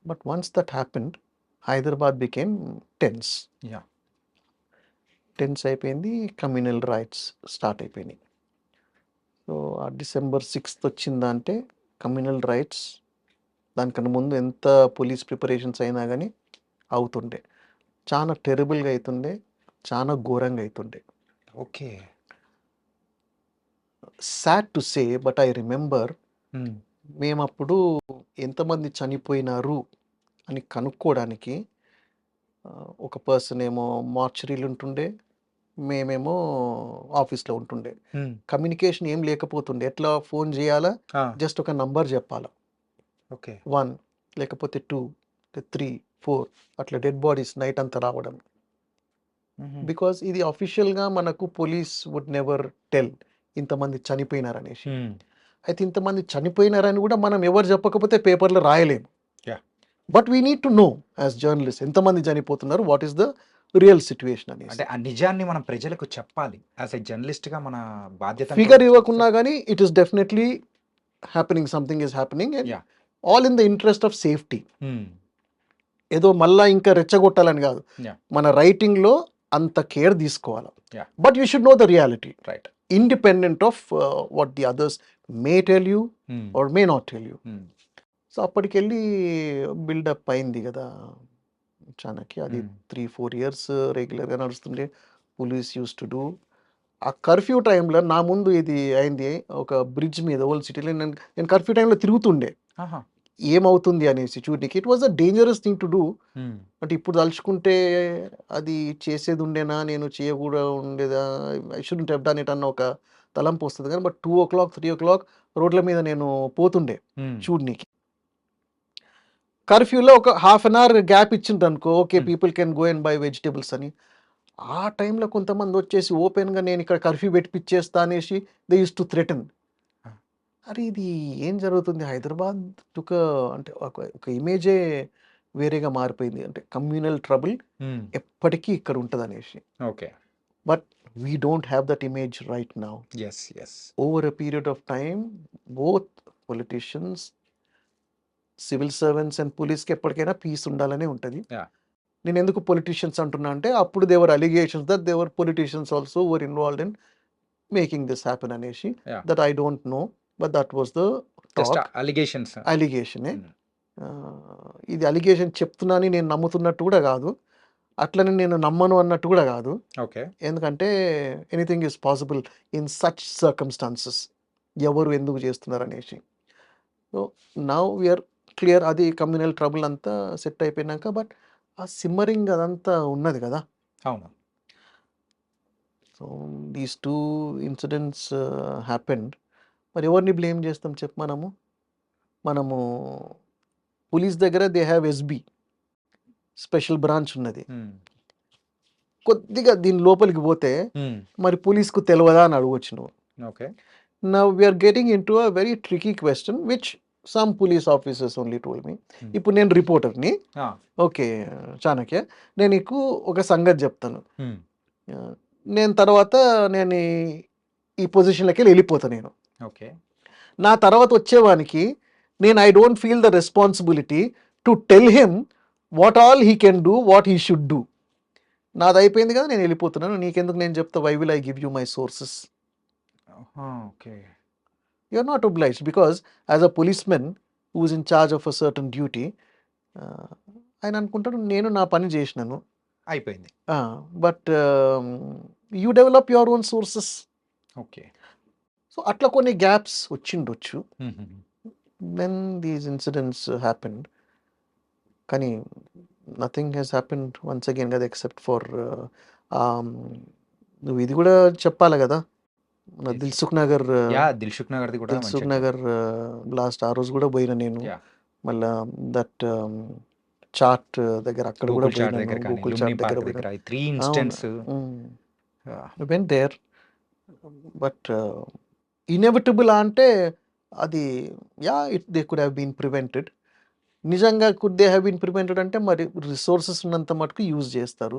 But once that happened Hyderabad became tense. Yeah! Tense అయిపోయింది. కమ్యూనల్ రైట్స్ స్టార్ట్ అయిపోయినాయి. సో ఆ డిసెంబర్ 6th వచ్చిందంటే కమ్యూనల్ రైట్స్ దానికన్నా ముందు ఎంత పోలీస్ ప్రిపరేషన్స్ అయినా కానీ అవుతుండే. చాలా టెరబుల్‌గా అయితుండే. చాలా ఘోరంగా అయితుండే. Okay. Sad to say but I remember hmm. మేమప్పుడు ఎంతమంది చనిపోయినారు అని కనుక్కోవడానికి ఒక పర్సన్ ఏమో మార్చరీలు ఉంటుండే. మేమేమో ఆఫీస్‌లో ఉంటుండే. హ్మ్. కమ్యూనికేషన్ ఏం లేకపోతుండే. ఎట్లా ఫోన్ చేయాలా? ఆ! జస్ట్ ఒక నంబర్ చెప్పాలా. ఓకే. 1 లేకపోతే 2 3 4 అట్లా డెడ్ బాడీస్ నైట్ అంతా రావడం. హుహు. బికాజ్ ఇది అఫీషియల్‌గా మనకు పోలీస్ వుడ్ నెవర్ టెల్ ఇంతమంది చనిపోయినారనేసి. హ్మ్. అయితే ఇంతమంది చనిపోయినారని కూడా మనం ఎవరు చెప్పకపోతే పేపర్‌లో రాయలేము. Yeah! But we need to know as journalist ఎంతమంది చనిపోతున్నారు? What is the real situation అనేసి. అంటే ఆ నిజాన్ని మనం ప్రజలకు చెప్పాలి. యాస్ ఎ జర్నలిస్ట్‌గా మన బాధ్యతను ఫిగర్ కూడా ఇవ్వకున్నా గానీ it is definitely happening. Something is happening and yeah! All in the interest of safety. హ్మ్. ఏదో మళ్ళా ఇంకా రెచ్చగొట్టాలని కాదు. యాహ్! మన రైటింగ్‌లో అంత కేర్ తీసుకోవాలి. Yeah! But you should know the reality. Right. Independent of what the others may tell you hmm. Or may not tell you. Hmm. So అప్పటికెళ్ళి buildup అయింది కదా చాణక్య. అది హ్మ్. 3-4 ఇయర్స్ రెగ్యులర్‌గా నడుస్తుండే. Police used to do. ఆ curfew టైంలో నా ముందు ఇది అయింది. ఒక బ్రిడ్జ్ మీద ఓల్డ్ సిటీలో నేను కర్ఫ్యూ టైంలో తిరుగుతుండే. ఆహా! ఏమవుతుంది అనేసి చూడనీకి. It was a dangerous thing to do. Hmm. అంటే ఇప్పుడు తలుచుకుంటే అది చేసేది ఉండేనా? నేను చేయకూడా ఉండేదా? ఐ షుడ్‌ంట్ హావ్ డన్ ఇట్ అన్న ఒక తలంపు వస్తది గానీ, బట్ 2:00, 3:00 రోడ్ల మీద నేను పోతుండే హ్మ్. చూడనీకి. కర్ఫ్యూలో ఒక హాఫ్ అన్ అవర్ గ్యాప్ ఇచ్చిండ్రనుకో, okay. Hmm. People can go and buy vegetables అని. ఆ టైంలో కొంతమందొచ్చేసి ఓపెన్‌గా నేనిక్కడ కర్ఫ్యూ పెట్టిపిచ్చేస్తా అనేసి దే యూజ్డ్ టు థ్రెటన్. ఆ! అరే! ఇది ఏం జరుగుతుంది? హైదరాబాద్ టుక్ అంటే ఒక ఇమేజే వేరేగా మారిపోయింది. అంటే కమ్యూనల్ ట్రబుల్ హ్మ్. ఎప్పటికీ ఇక్కడ ఉంటదనేసి. Okay. But we don't have that image right now. Yes. Yes. Over a period of time both politicians, civil servants and పోలీస్‌కి ఎప్పటికైనా పీస్ ఉండాలనే ఉంటది. యాహ్! నేనెందుకు పొలిటీషియన్స్ అంటున్నా అంటే, అప్పుడు they were allegations that they were politicians also were involved in making this happen అనేసి. Yeah! That I don't know. But that was the just talk. Allegations. అలిగేషనే. హ్మ్. ఇది అలిగేషన్ చెప్తున్నానని నేను నమ్ముతున్నట్టు కూడా గాదు. అట్లని నేను నమ్మను అన్నట్టు కూడా గాదు. ఓకే. ఎందుకంటే anything is possible in such circumstances. ఎవరు ఎందుకు చేస్తున్నారనేసి. So, now we are clear. అది కమ్యూనల్ ట్రబుల్ అంతా సెట్ అయిపోయినాక బట్ ఆ సిమ్మరింగ్ అదంతా ఉన్నది గదా! అవును. So, these 2 incidents happened. మరి ఎవరిని బ్లేమ్ చేస్తాం చెప్పు మనము? మనము పోలీస్ దగ్గర they have SB special branch ఉన్నది. కొద్దిగా దీని లోపలికి పోతే మరి పోలీస్‌కు తెలవదా అని అడగొచ్చు నువ్వు. Okay. Now we are getting into a very tricky question which some police officers only told me. ఇప్పుడు నేను రిపోర్టర్‌ని. ఓకే. చాణక్య. నేను నీకు ఒక సంగతి చెప్తాను. నేను తర్వాత నేను ఈ పొజిషన్‌లోకెళ్ళి వెళ్ళిపోతా నేను. ఓకే. నా తర్వాత వచ్చేవానికి నేను I don't feel the responsibility to tell him what all he can do, what he should do. నాది అయిపోయింది కదా, నేను వెళ్ళిపోతున్నాను. నీకెందుకు నేను చెప్తా, why will I give you my sources? Okay. You are not obliged because as a policemen who is in charge of a certain duty, ఆయన అనుకుంటాడు నేను నా పని చేసినాను, అయిపోయింది. But you develop your own sources. Okay. So అట్లా కొన్ని gaps వచ్చిండొచ్చు when these incidents happened. కానీ nothing has happened once again కదా, ఎక్సెప్ట్ ఫర్ నువ్వు ఇది కూడా చెప్పాలి కదా, మన దిల్సుఖ్ నగర్ దిల్సుఖ్ నగర్ది కూడా దిల్సుఖ్ నగర్ లాస్ట్ ఆ రోజు కూడా పోయినా నేను. మళ్ళా దట్ చాట్ దగ్గర అక్కడ కూడా పోయినాను, గోకుల్ చాట్ దగ్గర పోయినా. 3 instance went there. But inevitable అంటే అది they could have been prevented. నిజంగా could they have been prevented అంటే మరి రిసోర్సెస్ ఉన్నంత మటుకు యూజ్ చేస్తారు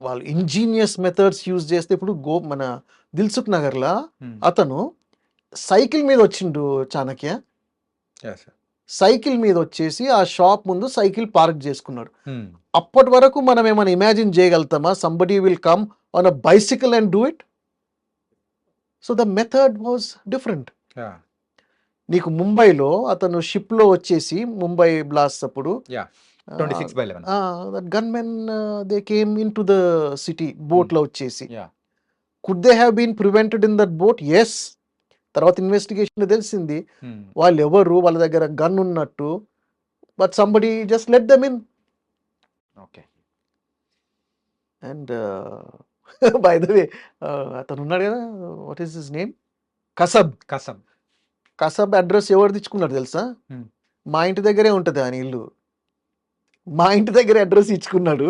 వాళ్ళు. ఇంజీనియస్ మెథడ్స్ యూజ్ చేస్తే ఇప్పుడు మన దిల్సుఖ్ నగర్లో అతను సైకిల్ మీద వచ్చిండు చాణక్య. సైకిల్ మీద వచ్చేసి ఆ షాప్ ముందు సైకిల్ పార్క్ చేసుకున్నాడు. అప్పటి వరకు మనం ఏమైనా ఇమాజిన్ చేయగలుగుతామా somebody will come on a bicycle and do it? So the method was different. నీకు ముంబైలో అతను షిప్లో వచ్చేసి ముంబై బ్లాస్ట్ అప్పుడు 26/11 that gunmen they came in to the city బోట్లో వచ్చేసి. Could they have been prevented in that boat? Yes. తర్వాత investigation తెలిసింది వాళ్ళు ఎవరు, వాళ్ళ దగ్గర గన్ ఉన్నట్టు. But somebody just let them in. Okay. And by the way అతను ఉన్నాడు కదా, what is his name, Kasab address ఎవరు తెచ్చుకున్నాడు తెలుసా? మా ఇంటి దగ్గరే ఉంటుంది ఆయన ఇల్లు. మా ఇంటి దగ్గర అడ్రస్ ఇచ్చుకున్నాడు.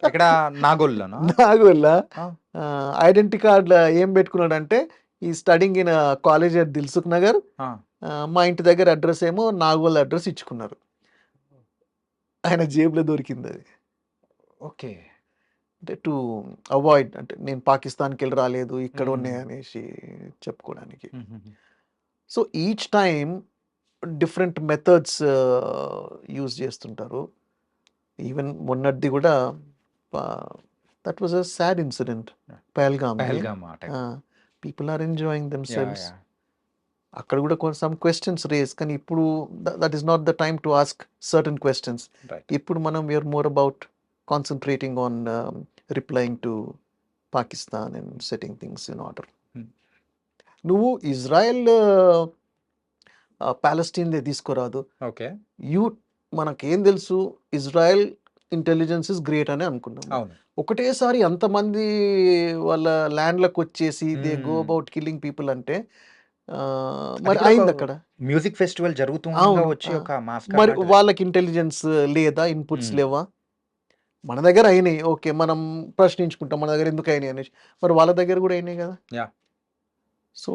ఇక్కడ నాగోల్లా ఐడెంటిటీ కార్డ్ ఏం పెట్టుకున్నాడు అంటే ఈ studying in college at Dilsukh Nagar. మా ఇంటి దగ్గర అడ్రస్ ఏమో నాగోల్ అడ్రస్ ఇచ్చుకున్నారు. ఆయన జేబులో దొరికింది అది. ఓకే. అంటే టు అవాయిడ్, అంటే నేను పాకిస్తాన్కి వెళ్ళి రాలేదు, ఇక్కడ ఉన్నాయి అనేసి చెప్పుకోవడానికి. So each time different methods use చేస్తుంటారు. ఈవెన్ మొన్నటిది కూడా that was a sad incident, Pahalgam. People are enjoying themselves. అక్కడ కూడా సమ్ క్వశ్చన్స్ రేస్, కానీ ఇప్పుడు that is not the time to ask certain questions. ఇప్పుడు మనం we are more about concentrating on replying to Pakistan and setting things in order. నువ్వు Israel ప్యాలెస్టీన్దే తీసుకురాదు. Okay. మనకేం తెలుసు, ఇజ్రాయెల్ ఇంటెలిజెన్స్ ఇస్ గ్రేట్ అని అనుకున్నాం. ఒకటేసారి అంతమంది వాళ్ళ ల్యాండ్లకు వచ్చేసి they go about killing people అంటే మరి అయింది అక్కడ. మ్యూజిక్ ఫెస్టివల్ జరుగుతుంది, మరి వాళ్ళకి ఇంటెలిజెన్స్ లేదా, ఇన్పుట్స్ లేవా? మన దగ్గర అయినాయి, ఓకే, మనం ప్రశ్నించుకుంటాం మన దగ్గర ఎందుకు అయినాయి అనేసి. మరి వాళ్ళ దగ్గర కూడా అయినాయి కదా. So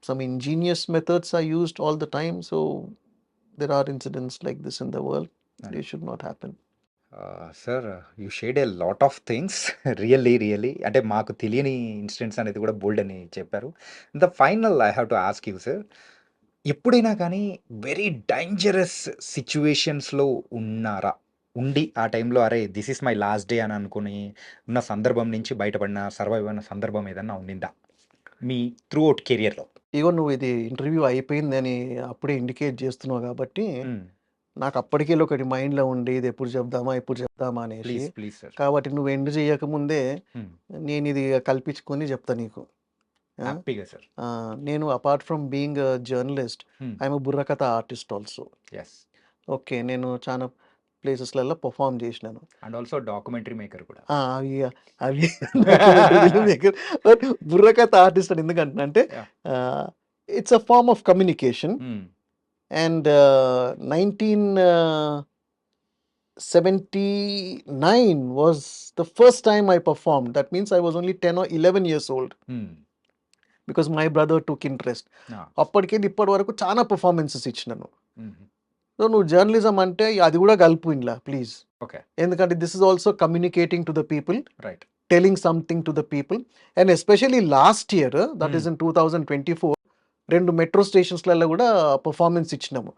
some ingenious methods are used all the time. So there are incidents like this in the world. They should not happen. Sir you shade a lot of things really అంటే మాకు తెలియని ఇన్సిడెంట్స్ అనేది కూడా బోల్డ్ అని చెప్పారు. The final I have to ask you sir, ఎప్పుడైనా కానీ very dangerous సిచ్యువేషన్స్లో ఉన్నారా? ఉండి ఆ టైంలో అరే this is my last day అని అనుకుని ఉన్న సందర్భం నుంచి బయటపడిన సర్వైవ్ అయిన సందర్భం ఏదన్నా ఉండిందా మీ త్రూ అవుట్ కెరియర్లో? ఇగో నువ్వు ఇది ఇంటర్వ్యూ అయిపోయిందని అప్పుడే ఇండికేట్ చేస్తున్నావు కాబట్టి నాకు అప్పటికే ఒకటి మైండ్లో ఉండి ఇది ఎప్పుడు చెప్దామా అనేసి. కాబట్టి నువ్వు ఎండ్ చేయకముందే నేను ఇది కల్పించుకొని చెప్తా నీకు. నేను apart from being journalist, I'm burrakatha artist also. Okay. నేను చాలా ప్లేసెస్లలో పర్ఫామ్ చేసినాను. అండ్ ఆల్సో డాక్యుమెంటరీ మేకర్ కూడా. అవి అవి documentary film maker. But burrakatha artist అని ఎందుకంటున్నా అంటే Yeah. It's a form of communication. Hmm. And 1979 was the first time I performed. That means I was only 10 or 11 years old Hmm. because my brother took interest. Yeah. అప్పటికెళ్ళి ఇప్పటి వరకు చాలా performances ఇచ్చినాను. Hmm. So నువ్వు journalism అంటే అది కూడా కలుపు ఇంట్లో ప్లీజ్. Okay. ఎందుకంటే this is also communicating to the people, Right. Telling something to the people. And especially last year, that is Hmm. In 2024, 2 metro స్టేషన్స్లలో కూడా పర్ఫార్మెన్స్ ఇచ్చినాము.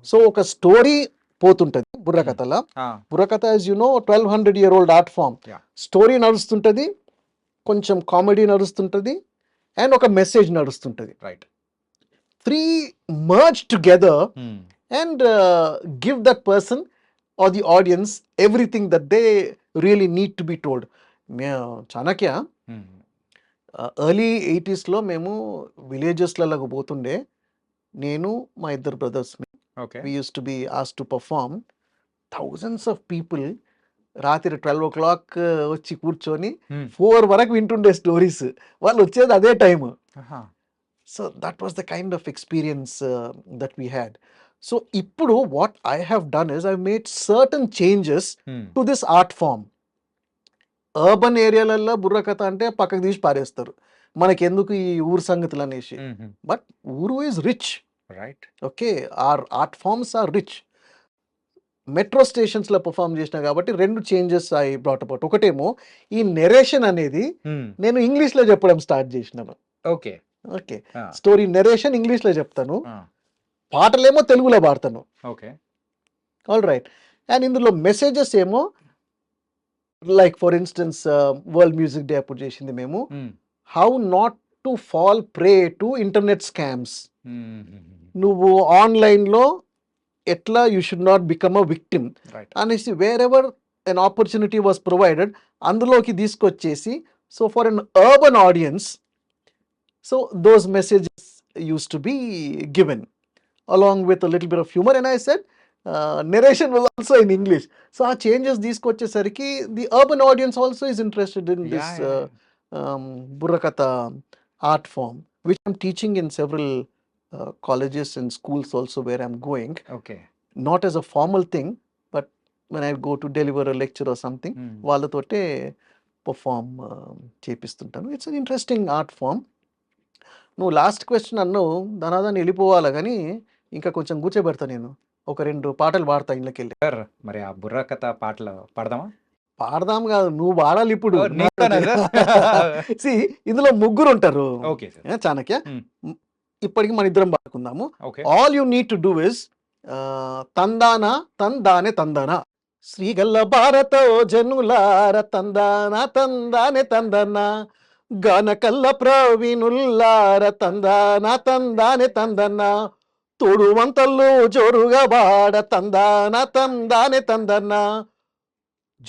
సో ఒక స్టోరీ పోతుంటది బుర్రకథల. Ah. Burrakatha is 1200-year-old art form. Yeah. Story నడుస్తుంటది, కొంచెం comedy నడుస్తుంటది, and ఒక మెసేజ్ నడుస్తుంటది. Right. 3 merge together Hmm. and give that person or the audience everything that they really need to be told. Chanakya Hmm. Early 80sలో మేము విలేజెస్లలోకి పోతుండే. నేను మా ఇద్దరు బ్రదర్స్ని Okay. we used to be asked to perform. Thousands of people రాత్రి 12 o'clock వచ్చి కూర్చొని Hmm. 4 వరకు వింటుండే స్టోరీస్. వాళ్ళు వచ్చేది అదే time. Aha. So that was the kind of experience that we had. So ఇప్పుడు what I have done is I made certain changes Hmm. To this art form. Urban ఏరియాలలో బుర్రకథ అంటే పక్కకు తీసి పారేస్తారు, మనకెందుకు ఈ ఊరు సంగతులు అనేసి. Mhm. బట్ ఊరు is rich. Right. Okay, are art forms are rich. Metro స్టేషన్స్లో పర్ఫామ్ చేసిన కాబట్టి 2 చేంజెస్ ఐ బ్రాట్ అబౌట్. ఒకటేమో ఈ నెరేషన్ అనేది Hmm. నేను ఇంగ్లీష్లో చెప్పడం స్టార్ట్ చేసినాను. Okay. Okay, Ah. Story narration ఇంగ్లీష్లో చెప్తాను, Ah. పాటలేమో తెలుగులో పాడతాను. Okay. All right. అండ్ ఇందులో మెసేజెస్ ఏమో like for instance world music day అప్పుడు చేసింది మేము Hmm. How not to fall prey to internet scams. Hmm. నువ్వు ఆన్లైన్లో ఎట్లా you should not become a victim Right. అనేసి wear ever an opportunity was provided అందులోకి తీసుకొచ్చేసి, so for an urban audience, so those messages use to be given along with little bit of humour. And I said narration was also in English. So ఆ changes తీసుకొచ్చేసరికి the urban audience also is interested in Yeah, this yeah, yeah. Burrakatha art form, which I'm teaching in several colleges and schools also where I'm going. Okay. Not as a formal thing, but when I go to deliver a lecture or something, Hmm. వాళ్ళతోటే perform చేపిస్తుంటాను. It's an interesting art form. నువ్వు last question అన్నావు, దాని వెళ్ళిపోవాలా కానీ ఇంకా కొంచెం కూర్చోబెడతా. నేను ఒక 2 పాటలు పాడతా ఇళ్ళకెళ్ళి. Sir, మరి ఆ బుర్రకథ పాటలు పాడదామా? పాడదాం కాదు, నువ్వు పాడాలి ఇప్పుడు. Oh, నేనేనా sir? See, ఇందులో 3 ఉంటారు. Okay, sir. చాణక్య, Hmm. ఇప్పటికి మన ఇద్దరం పాడుకుందాము. Okay. All you need to do is తందానా తందానే తందానా, శ్రీగల్ల భారత ఓ జనులార తందానా తందానే తందనా, గానకల్ల ప్రవీణుల్లార తందానా తందానే తందనా, తోడు వంతల్లో జోరుగా బాడ తందానా తందానే తందనా,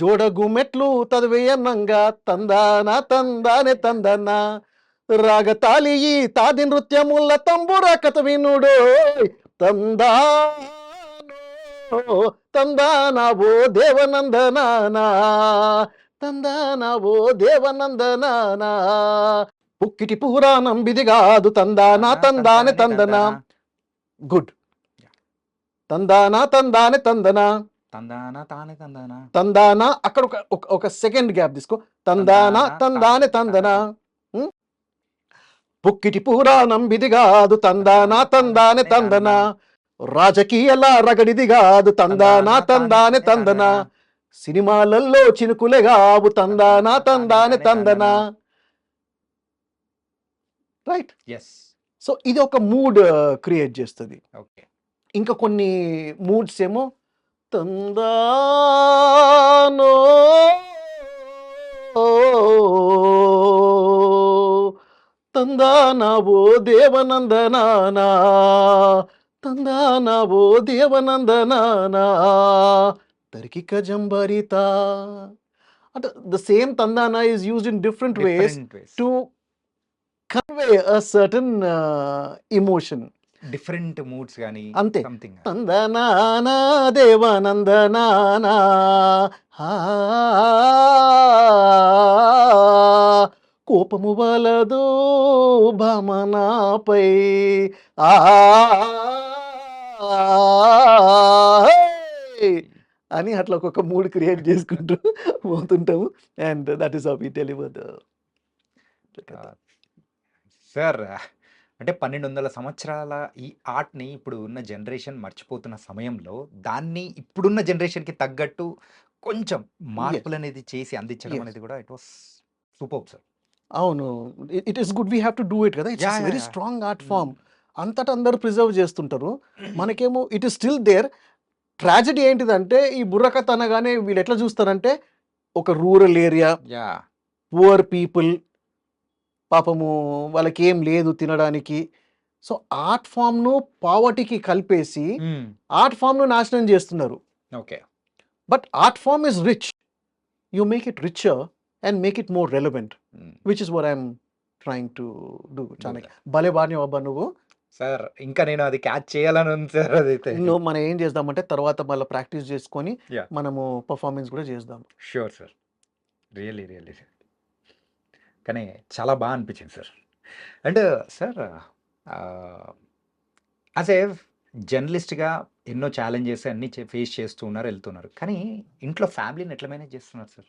జోడగు మెట్లు తదివేయనంగా తందానా తందానే తందనా, రాగతాలి ఈ తాది నృత్యముల తంబుర కథ వినుడు తందానో తందానావో దేవనందనానా, తందానావో దేవనందనానా, పుక్కిటి పురాణం బిది కాదు తందానా తందానే తందనా. గుడ్. తందానా తందానే తందనా, తందానా తానే తందానా. తందానా అక్కడ ఒక సెకండ్ గ్యాప్ తీసుకో. తందానా తందానే తందనా. పుక్కిటి పురాణం బిది కాదు తందానా తందానే తందనా, రాజకీయాల రగడిది కాదు తందానా తందానే తందనా, సినిమాలలో చినుకులే కావు తందానా తందానే తందనా. రైట్. Yes. సో ఇది ఒక మూడ్ క్రియేట్ చేస్తుంది. Okay. ఇంకా కొన్ని మూడ్స్ ఏమో తందానో తందానావో దేవనందనానా, తందానావో దేవనందనానా, తరికిక జంబరిత. అంటే ద సేమ్ తందానా is used in different ways Different ways. to convey a certain emotion. Different moods గాని అంతే. సంథింగ్. నందనానా దేవానందనానా ఆ, కోపము వలదు భమనాపై ఆ అని అట్లా ఒక్కొక్క మూడ్ క్రియేట్ చేసుకుంటూ పోతుంటాము. And that is how we deliver the కథ. సార్ అంటే 1200 సంవత్సరాల ఈ ఆర్ట్‌ని ఇప్పుడు ఉన్న జనరేషన్ మర్చిపోతున్న సమయంలో, దాన్ని ఇప్పుడున్న జనరేషన్‌కి తగ్గట్టు కొంచెం ఎస్ మార్పులనేది చేసి అందించడం ఎస్ అనేది కూడా ఇట్ వాస్ సూపర్బ్ సార్. అవును. It is good. We have to do it కదా. It's yeah! Very yeah! Strong art hmm. Form. అంతటా అందరూ ప్రిజర్వ్ చేస్తుంటారు. మనకేమో it is still there. Tragedy ఏంటిదంటే ఈ బుర్రకథ అనగానే వీళ్ళు ఎట్లా చూస్తారంటే ఒక rural area, yeah! Poor people, పాపము వాళ్ళకి ఏం లేదు తినడానికి. సో ఆర్ట్ ఫామ్‌ను పావర్టీకి కలిపేసి హ్మ్. ఆర్ట్ ఫామ్‌ను నాశనం చేస్తున్నారు. ఓకే. But art form is rich. You make it richer and make it more relevant. Hmm. Which is what I am trying to do. Do Chanakya that. భలే పాడినావు అబ్బా నువ్వు. సార్ ఇంకా నేను అది క్యాచ్ చేయాలని ఉంది సార్ అదైతే. మనం ఏం చేద్దామంటే తర్వాత మళ్ళీ ప్రాక్టీస్ చేసుకొని యాహ్! మనము పర్ఫార్మెన్స్ కూడా చేద్దాం. Sure sir. Really, really sir. కానీ చాలా బా అనిపించింది సార్. అండ్ సార్ యాస్ ఏ జర్నలిస్ట్‌గా ఎన్నో ఛాలెంజెస్ అన్నీ ఫేస్ చేస్తూ ఉన్నారు, ఎళ్తున్నారు. కానీ ఇంట్లో ఫ్యామిలీని ఎట్లా మేనేజ్ చేస్తున్నారు సార్?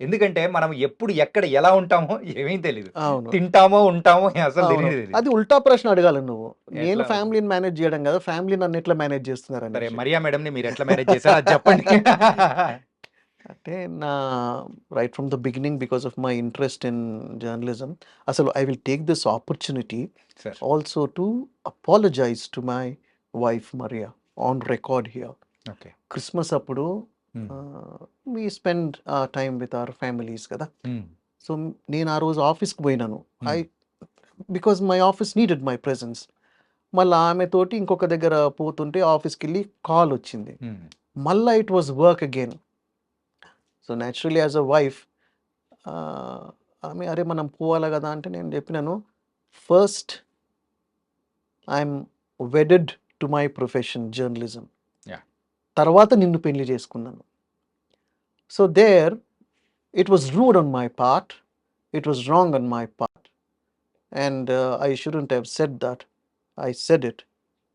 ఎందుకంటే మనం ఎప్పుడు, ఎక్కడ, ఎలా ఉంటామో ఏమీ తెలీదు. అవును. తింటామో, ఉంటామో అసలు అవును. తెలీనే తెలీదు. అది ఉల్టా ప్రశ్న అడగాలి నువ్వు. నేను ఎట్లా? ఫ్యామిలీని మేనేజ్ చేయడం కదా, ఫ్యామిలీ నన్ను ఎట్లా మేనేజ్ సరే చేస్తున్నారనేసి. మరియా మేడంని మీరు ఎట్లా మేనేజ్ చేశారో అది చెప్పండి. అంటే నా right from the beginning because of my interest in journalism అసలు I will take this opportunity sir. Also to apologise to my wife Maria on record here. Okay. Christmas అప్పుడు hmm. We spend time with our families కదా. Hmm. So నేను ఆ రోజు ఆఫీస్కి పోయినాను. I హ్మ్. Because my office needed my presence. మళ్ళీ ఆమెతోటి ఇంకొక దగ్గర పోతుంటే ఆఫీస్కి వెళ్ళి కాల్ వచ్చింది. హ్మ్. మళ్ళీ it was work again. So naturally as a wife ఆమె అరే మనం పోవాలి కదా అంటే నేను చెప్పినాను first I'm wedded to my profession journalism. Yeah! తర్వాత నిన్ను పెళ్లి చేసుకున్నాను. So there it was rude on my part, it was wrong on my part, and I shouldn't have said that. I said it,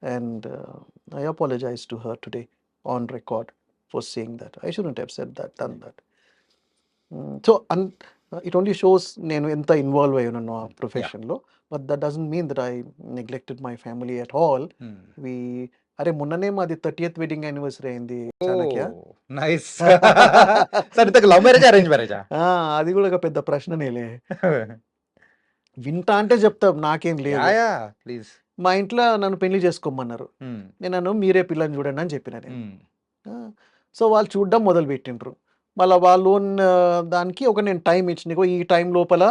and I apologize to her today on record for saying that. I shouldn't have said that, done that. So, it only shows నేను ఎంత involve అయి ఉన్నాను ఆ yeah! ప్రొఫెషన్లో. But that doesn't mean that I neglected my family at all. హ్మ్. వి అరే మొన్ననే మాది 30th వెడ్డింగ్ యానివర్సరీ అయింది చాణక్య. ఓహ్! నైస్. సార్ ఇంతకు లవ్ మ్యారేజా? అరేంజ్ మ్యారేజా? అది కూడా ఒక పెద్ద ప్రశ్ననేలే. వింటా అంటే చెప్తా నాకేం లేదు. యాహ్! యాహ్! ప్లీజ్. మా ఇంట్లో నన్ను పెళ్లి చేసుకోమన్నారు. హ్మ్. నేను అన్నాను మీరే పిల్లని చూడండి అని చెప్పిన నేను. హ్మ్. సో వాళ్ళు చూడడం మొదలుపెట్టిండ్రు. మళ్ళీ వాళ్ళు దానికి ఒక నేను టైం ఇచ్చిన ఈ టైం లోపల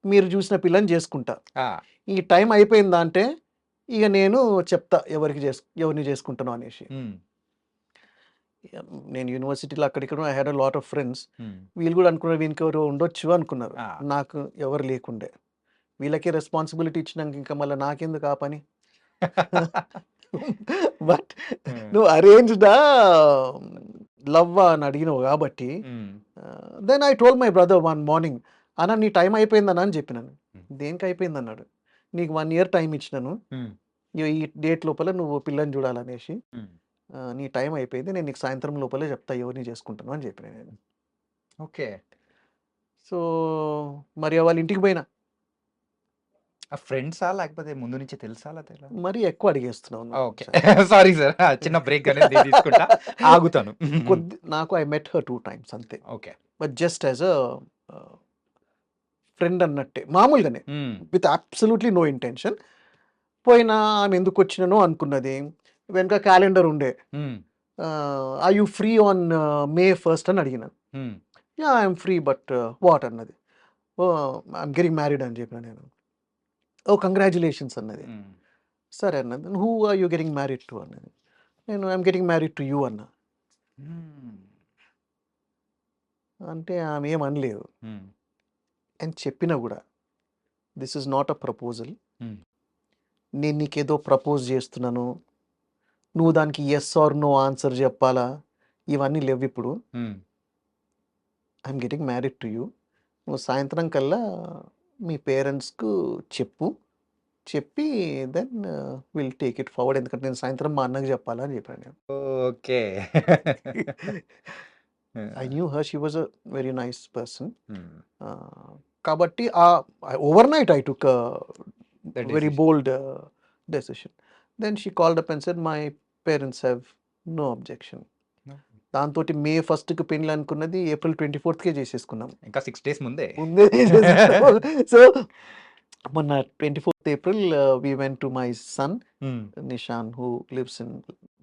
మీరు చూసిన పిల్లని చేసుకుంటా. ఆ! ఈ టైం అయిపోయిందా అంటే ఇక నేను చెప్తా ఎవరిని చేసుకుంటానో అనేసి. హ్మ్. నేను యూనివర్సిటీలో అక్కడిక్కడ I had a lot of friends. హ్మ్. వీళ్ళు కూడా అనుకున్నారు వీనికి ఎవరు ఉండొచ్చు అనుకున్నారు. ఆ! నాకు ఎవరు లేకుండే. వీళ్ళకే రెస్పాన్సిబిలిటీ ఇచ్చినాక ఇంకా మళ్ళీ నాకెందుకు ఆ పని. బట్ హ్మ్. నువ్వు అరేంజ్డా లవ్వా అని అడిగినావు కాబట్టి హ్మ్. Then I told my brother one morning అన్న నీ టైం అయిపోయిందన్న అని చెప్పినాను. హ్మ్. దేనికి అయిపోయింది అన్నాడు. నీకు 1 year టైం ఇచ్చినాను, హ్మ్. ఈ డేట్ లోపల నువ్వు పిల్లని చూడాలనేసి. హ్మ్. నీ టైం అయిపోయింది, నేను నీకు సాయంత్రం లోపలే చెప్తా ఎవరిని చేసుకుంటాను అని చెప్పిన నేను. ఓకే. సో మరి వాళ్ళ ఇంటికి పోయినా. ఫ్రెండ్సా? లేకపోతే ముందు నుంచి తెలుసా? లేతే ఎలా? మరి ఎక్కువ అడిగేస్తున్నావు నువ్వు. ఓకే. Sorry sir. చిన్న బ్రేక్ అనేది నేను తీసుకుంటా. ఆగుతాను. నాకు ఐ మెట్ హర్ 2 times అంతే. Okay. But just as a friend అన్నట్టే మామూలుగానే హ్మ్. With absolutely no intention. పోయినా ఆమె ఎందుకు వచ్చినానో అనుకున్నది. వెనక క్యాలెండర్ ఉండే. హ్మ్. Are you free on May 1st అని అడిగినాను. హ్మ్. Yeah I'm free but what అన్నది. ఓ ఐఎమ్ గెటింగ్ మ్యారీడ్ అని చెప్పిన నేను. ఓ కంగ్రాచులేషన్స్ అన్నది. హ్మ్. సరే అన్నది. Who are you getting married to అన్నది. నేను I'm getting married to you అన్నా. హ్మ్. అంటే ఆమె ఏం అనలేదు. హ్మ్. అని చెప్పినా కూడా this is not a proposal. హ్మ్. నేను నీకేదో ప్రపోజ్ చేస్తున్నాను, నువ్వు దానికి ఎస్ ఆర్ నో ఆన్సర్ చెప్పాలా, ఇవన్నీ లేవు ఇప్పుడు. I'm getting married to you. నువ్వు సాయంత్రం కల్లా మీ పేరెంట్స్కు చెప్పి then will take it forward. ఎందుకంటే నేను సాయంత్రం మా అన్నకి చెప్పాలా అని చెప్పాను నేను. Okay. I knew her, she was a very nice person. కాబట్టి overnight I took very bold decision. Then she called up and said my parents have no objection. దాంతో మే 1కి పెళ్ళి అనుకున్నది ఏప్రిల్ 24కే చేసేసుకున్నాం. ఇంకా 6 days ముందే. So మొన్న 24th April we went to my son Nishan, who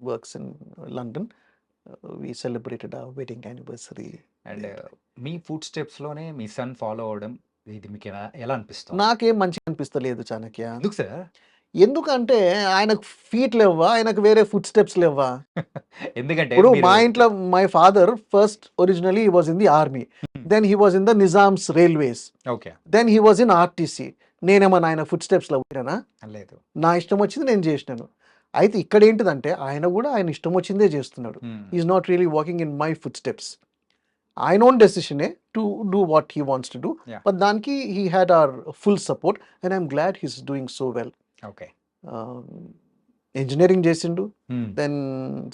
works in London. We celebrated our wedding anniversary. And మీ ఫుడ్ స్టెప్స్లోనే మీ సన్ ఫాలో అవడం ఇది మీకు ఎలా అనిపిస్తుంది? నాకేం మంచిగా అనిపిస్తలేదు చాణక్య. ఎందుకు సార్? ఎందుకంటే ఆయనకు ఫీట్ లేవా, ఆయనకు వేరే ఫుడ్ స్టెప్స్ లేవా? ఎందుకంటే ఇప్పుడు మా ఇంట్లో my father first originally he was in the army, then he was in the Nizam's railways, okay, then he was in RTC. నేనేమన్నా ఆయన ఫుడ్ స్టెప్స్లో పోయినా? లేదు. నా ఇష్టం వచ్చింది నేను చేసినాను. అయితే ఇక్కడ ఏంటిదంటే ఆయన కూడా ఆయన ఇష్టం వచ్చిందే చేస్తున్నాడు. Is not really walking in my footsteps. ఆయన ఓన్ డెసిషనే to do what he wants to do, but దానికి he had our full support and I'm glad he's doing so well. Okay. Engineering చేసిండు, then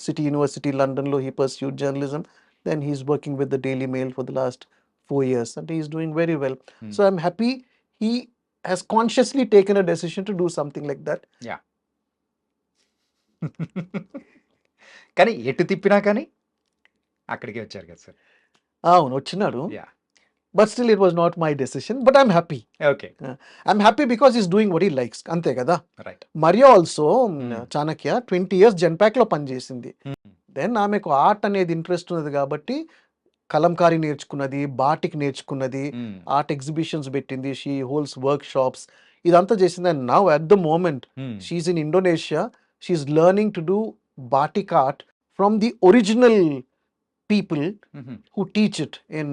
City University లండన్లో he pursued journalism, then he's working with the Daily Mail for the last 4 years and he is doing very well. So I'm happy he has consciously taken a decision to do something like that. Yeah. కానీ ఎటు తిప్పినా కానీ అక్కడికే వచ్చారు కదా sir. అవును వచ్చినాడు, Yeah. but still it was not my decision, but I'm happy. Okay, I'm happy because he's doing what he likes. అంతే కదా. Right. Mariya also Chanakya 20 years జెన్పాక్లో పనిచేసింది. దెన్ ఆమెకు ఆర్ట్ అనేది ఇంట్రెస్ట్ ఉన్నది కాబట్టి కలంకారీ నేర్చుకున్నది, బాటిక్ నేర్చుకున్నది, ఆర్ట్ ఎగ్జిబిషన్స్ పెట్టింది, షీ హోల్డ్స్ వర్క్ షాప్స్, ఇదంతా చేసింది. And now at the moment she's in Indonesia, she's learning to do batik art from the original people who teach it in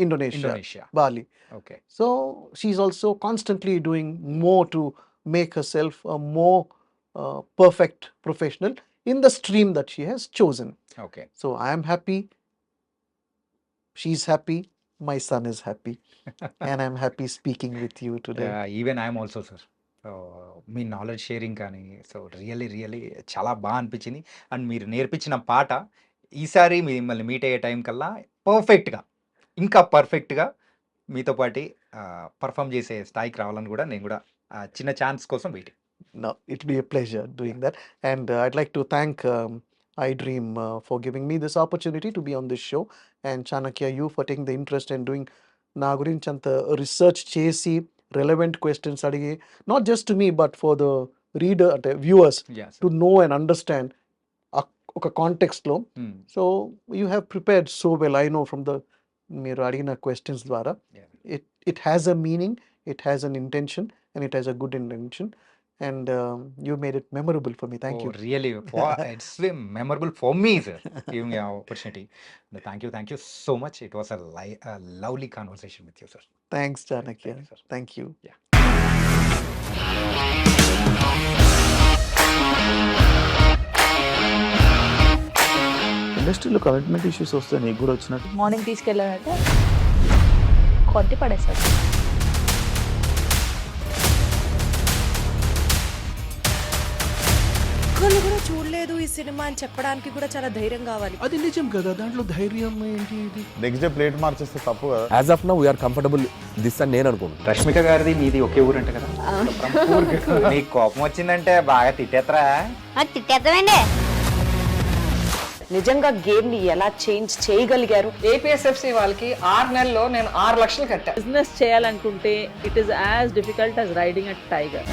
Indonesia, Bali. Okay. So she's also constantly doing more to make herself a more perfect professional in the stream that she has chosen. Okay. So I am happy, she's happy, my son is happy, and I'm happy speaking with you today. Even I'm also sir. Me knowledge sharing కానీ so really చాలా బాగా అనిపించింది. And మీరు నేర్పించిన పాట ఈసారి మిమ్మల్ని meet అయ్యే టైం కల్లా ఇంకా పర్ఫెక్ట్గా మీతో పాటు పర్ఫామ్ చేసే స్థాయికి రావాలని కూడా నేను కూడా చిన్న ఛాన్స్ కోసం waiting. No, it will be a pleasure doing that. And I'd like to thank iDream for giving me this opportunity to be on this show. And Chanakya, you for taking the interest in doing na gurinchi anta research chesi relevant questions adigi, not just to me but for the reader, viewers, to know and understand ఒక కాంటెక్స్ట్లో. So you have prepared so well, I know from the మీరు అడిగిన questions ద్వారా. It has a meaning, it has an intention and it has a good intention and you made it memorable for me. Thank you. Really it's memorable for me sir giving me opportunity. Thank you so much. It was a lovely conversation with you sir. Thanks Chanakya. Thank you. ఇండస్ట్రీలో commitment issues వస్తే నీకు కూడా వచ్చినట్టు? Morning తీసుకెళ్ళాలంటే కొట్టి పడేసాడు. ఒక్కళ్ళు కూడా చూడలేదు ఈ సినిమా అని చెప్పడానికి కూడా చాలా ధైర్యం కావాలి. అది నిజం కదా, దాంట్లో ధైర్యం ఏంటి? ఇది నెక్స్ట్ డే ప్లేట్ మార్చేస్తే తప్పు కదా. As of now we're comfortable this అని నేను అనుకుంటున్నాను. రష్మిక గారిది మీది ఒకే ఊరు అంట కదా. మీకు కోపం వచ్చిందంటే బాగా తిట్టేత్తరా? తిట్టేద్దామండి. నిజంగా గేమ్ ని ఎలా చేంజ్ చేయగలిగారు? ఏపీఎస్ఎఫ్సి వాళ్ళకి 6 నెలల్లో నేను 6 లక్షలు కట్టా. బిజినెస్ చేయాలనుకుంటే it is as difficult as riding a tiger.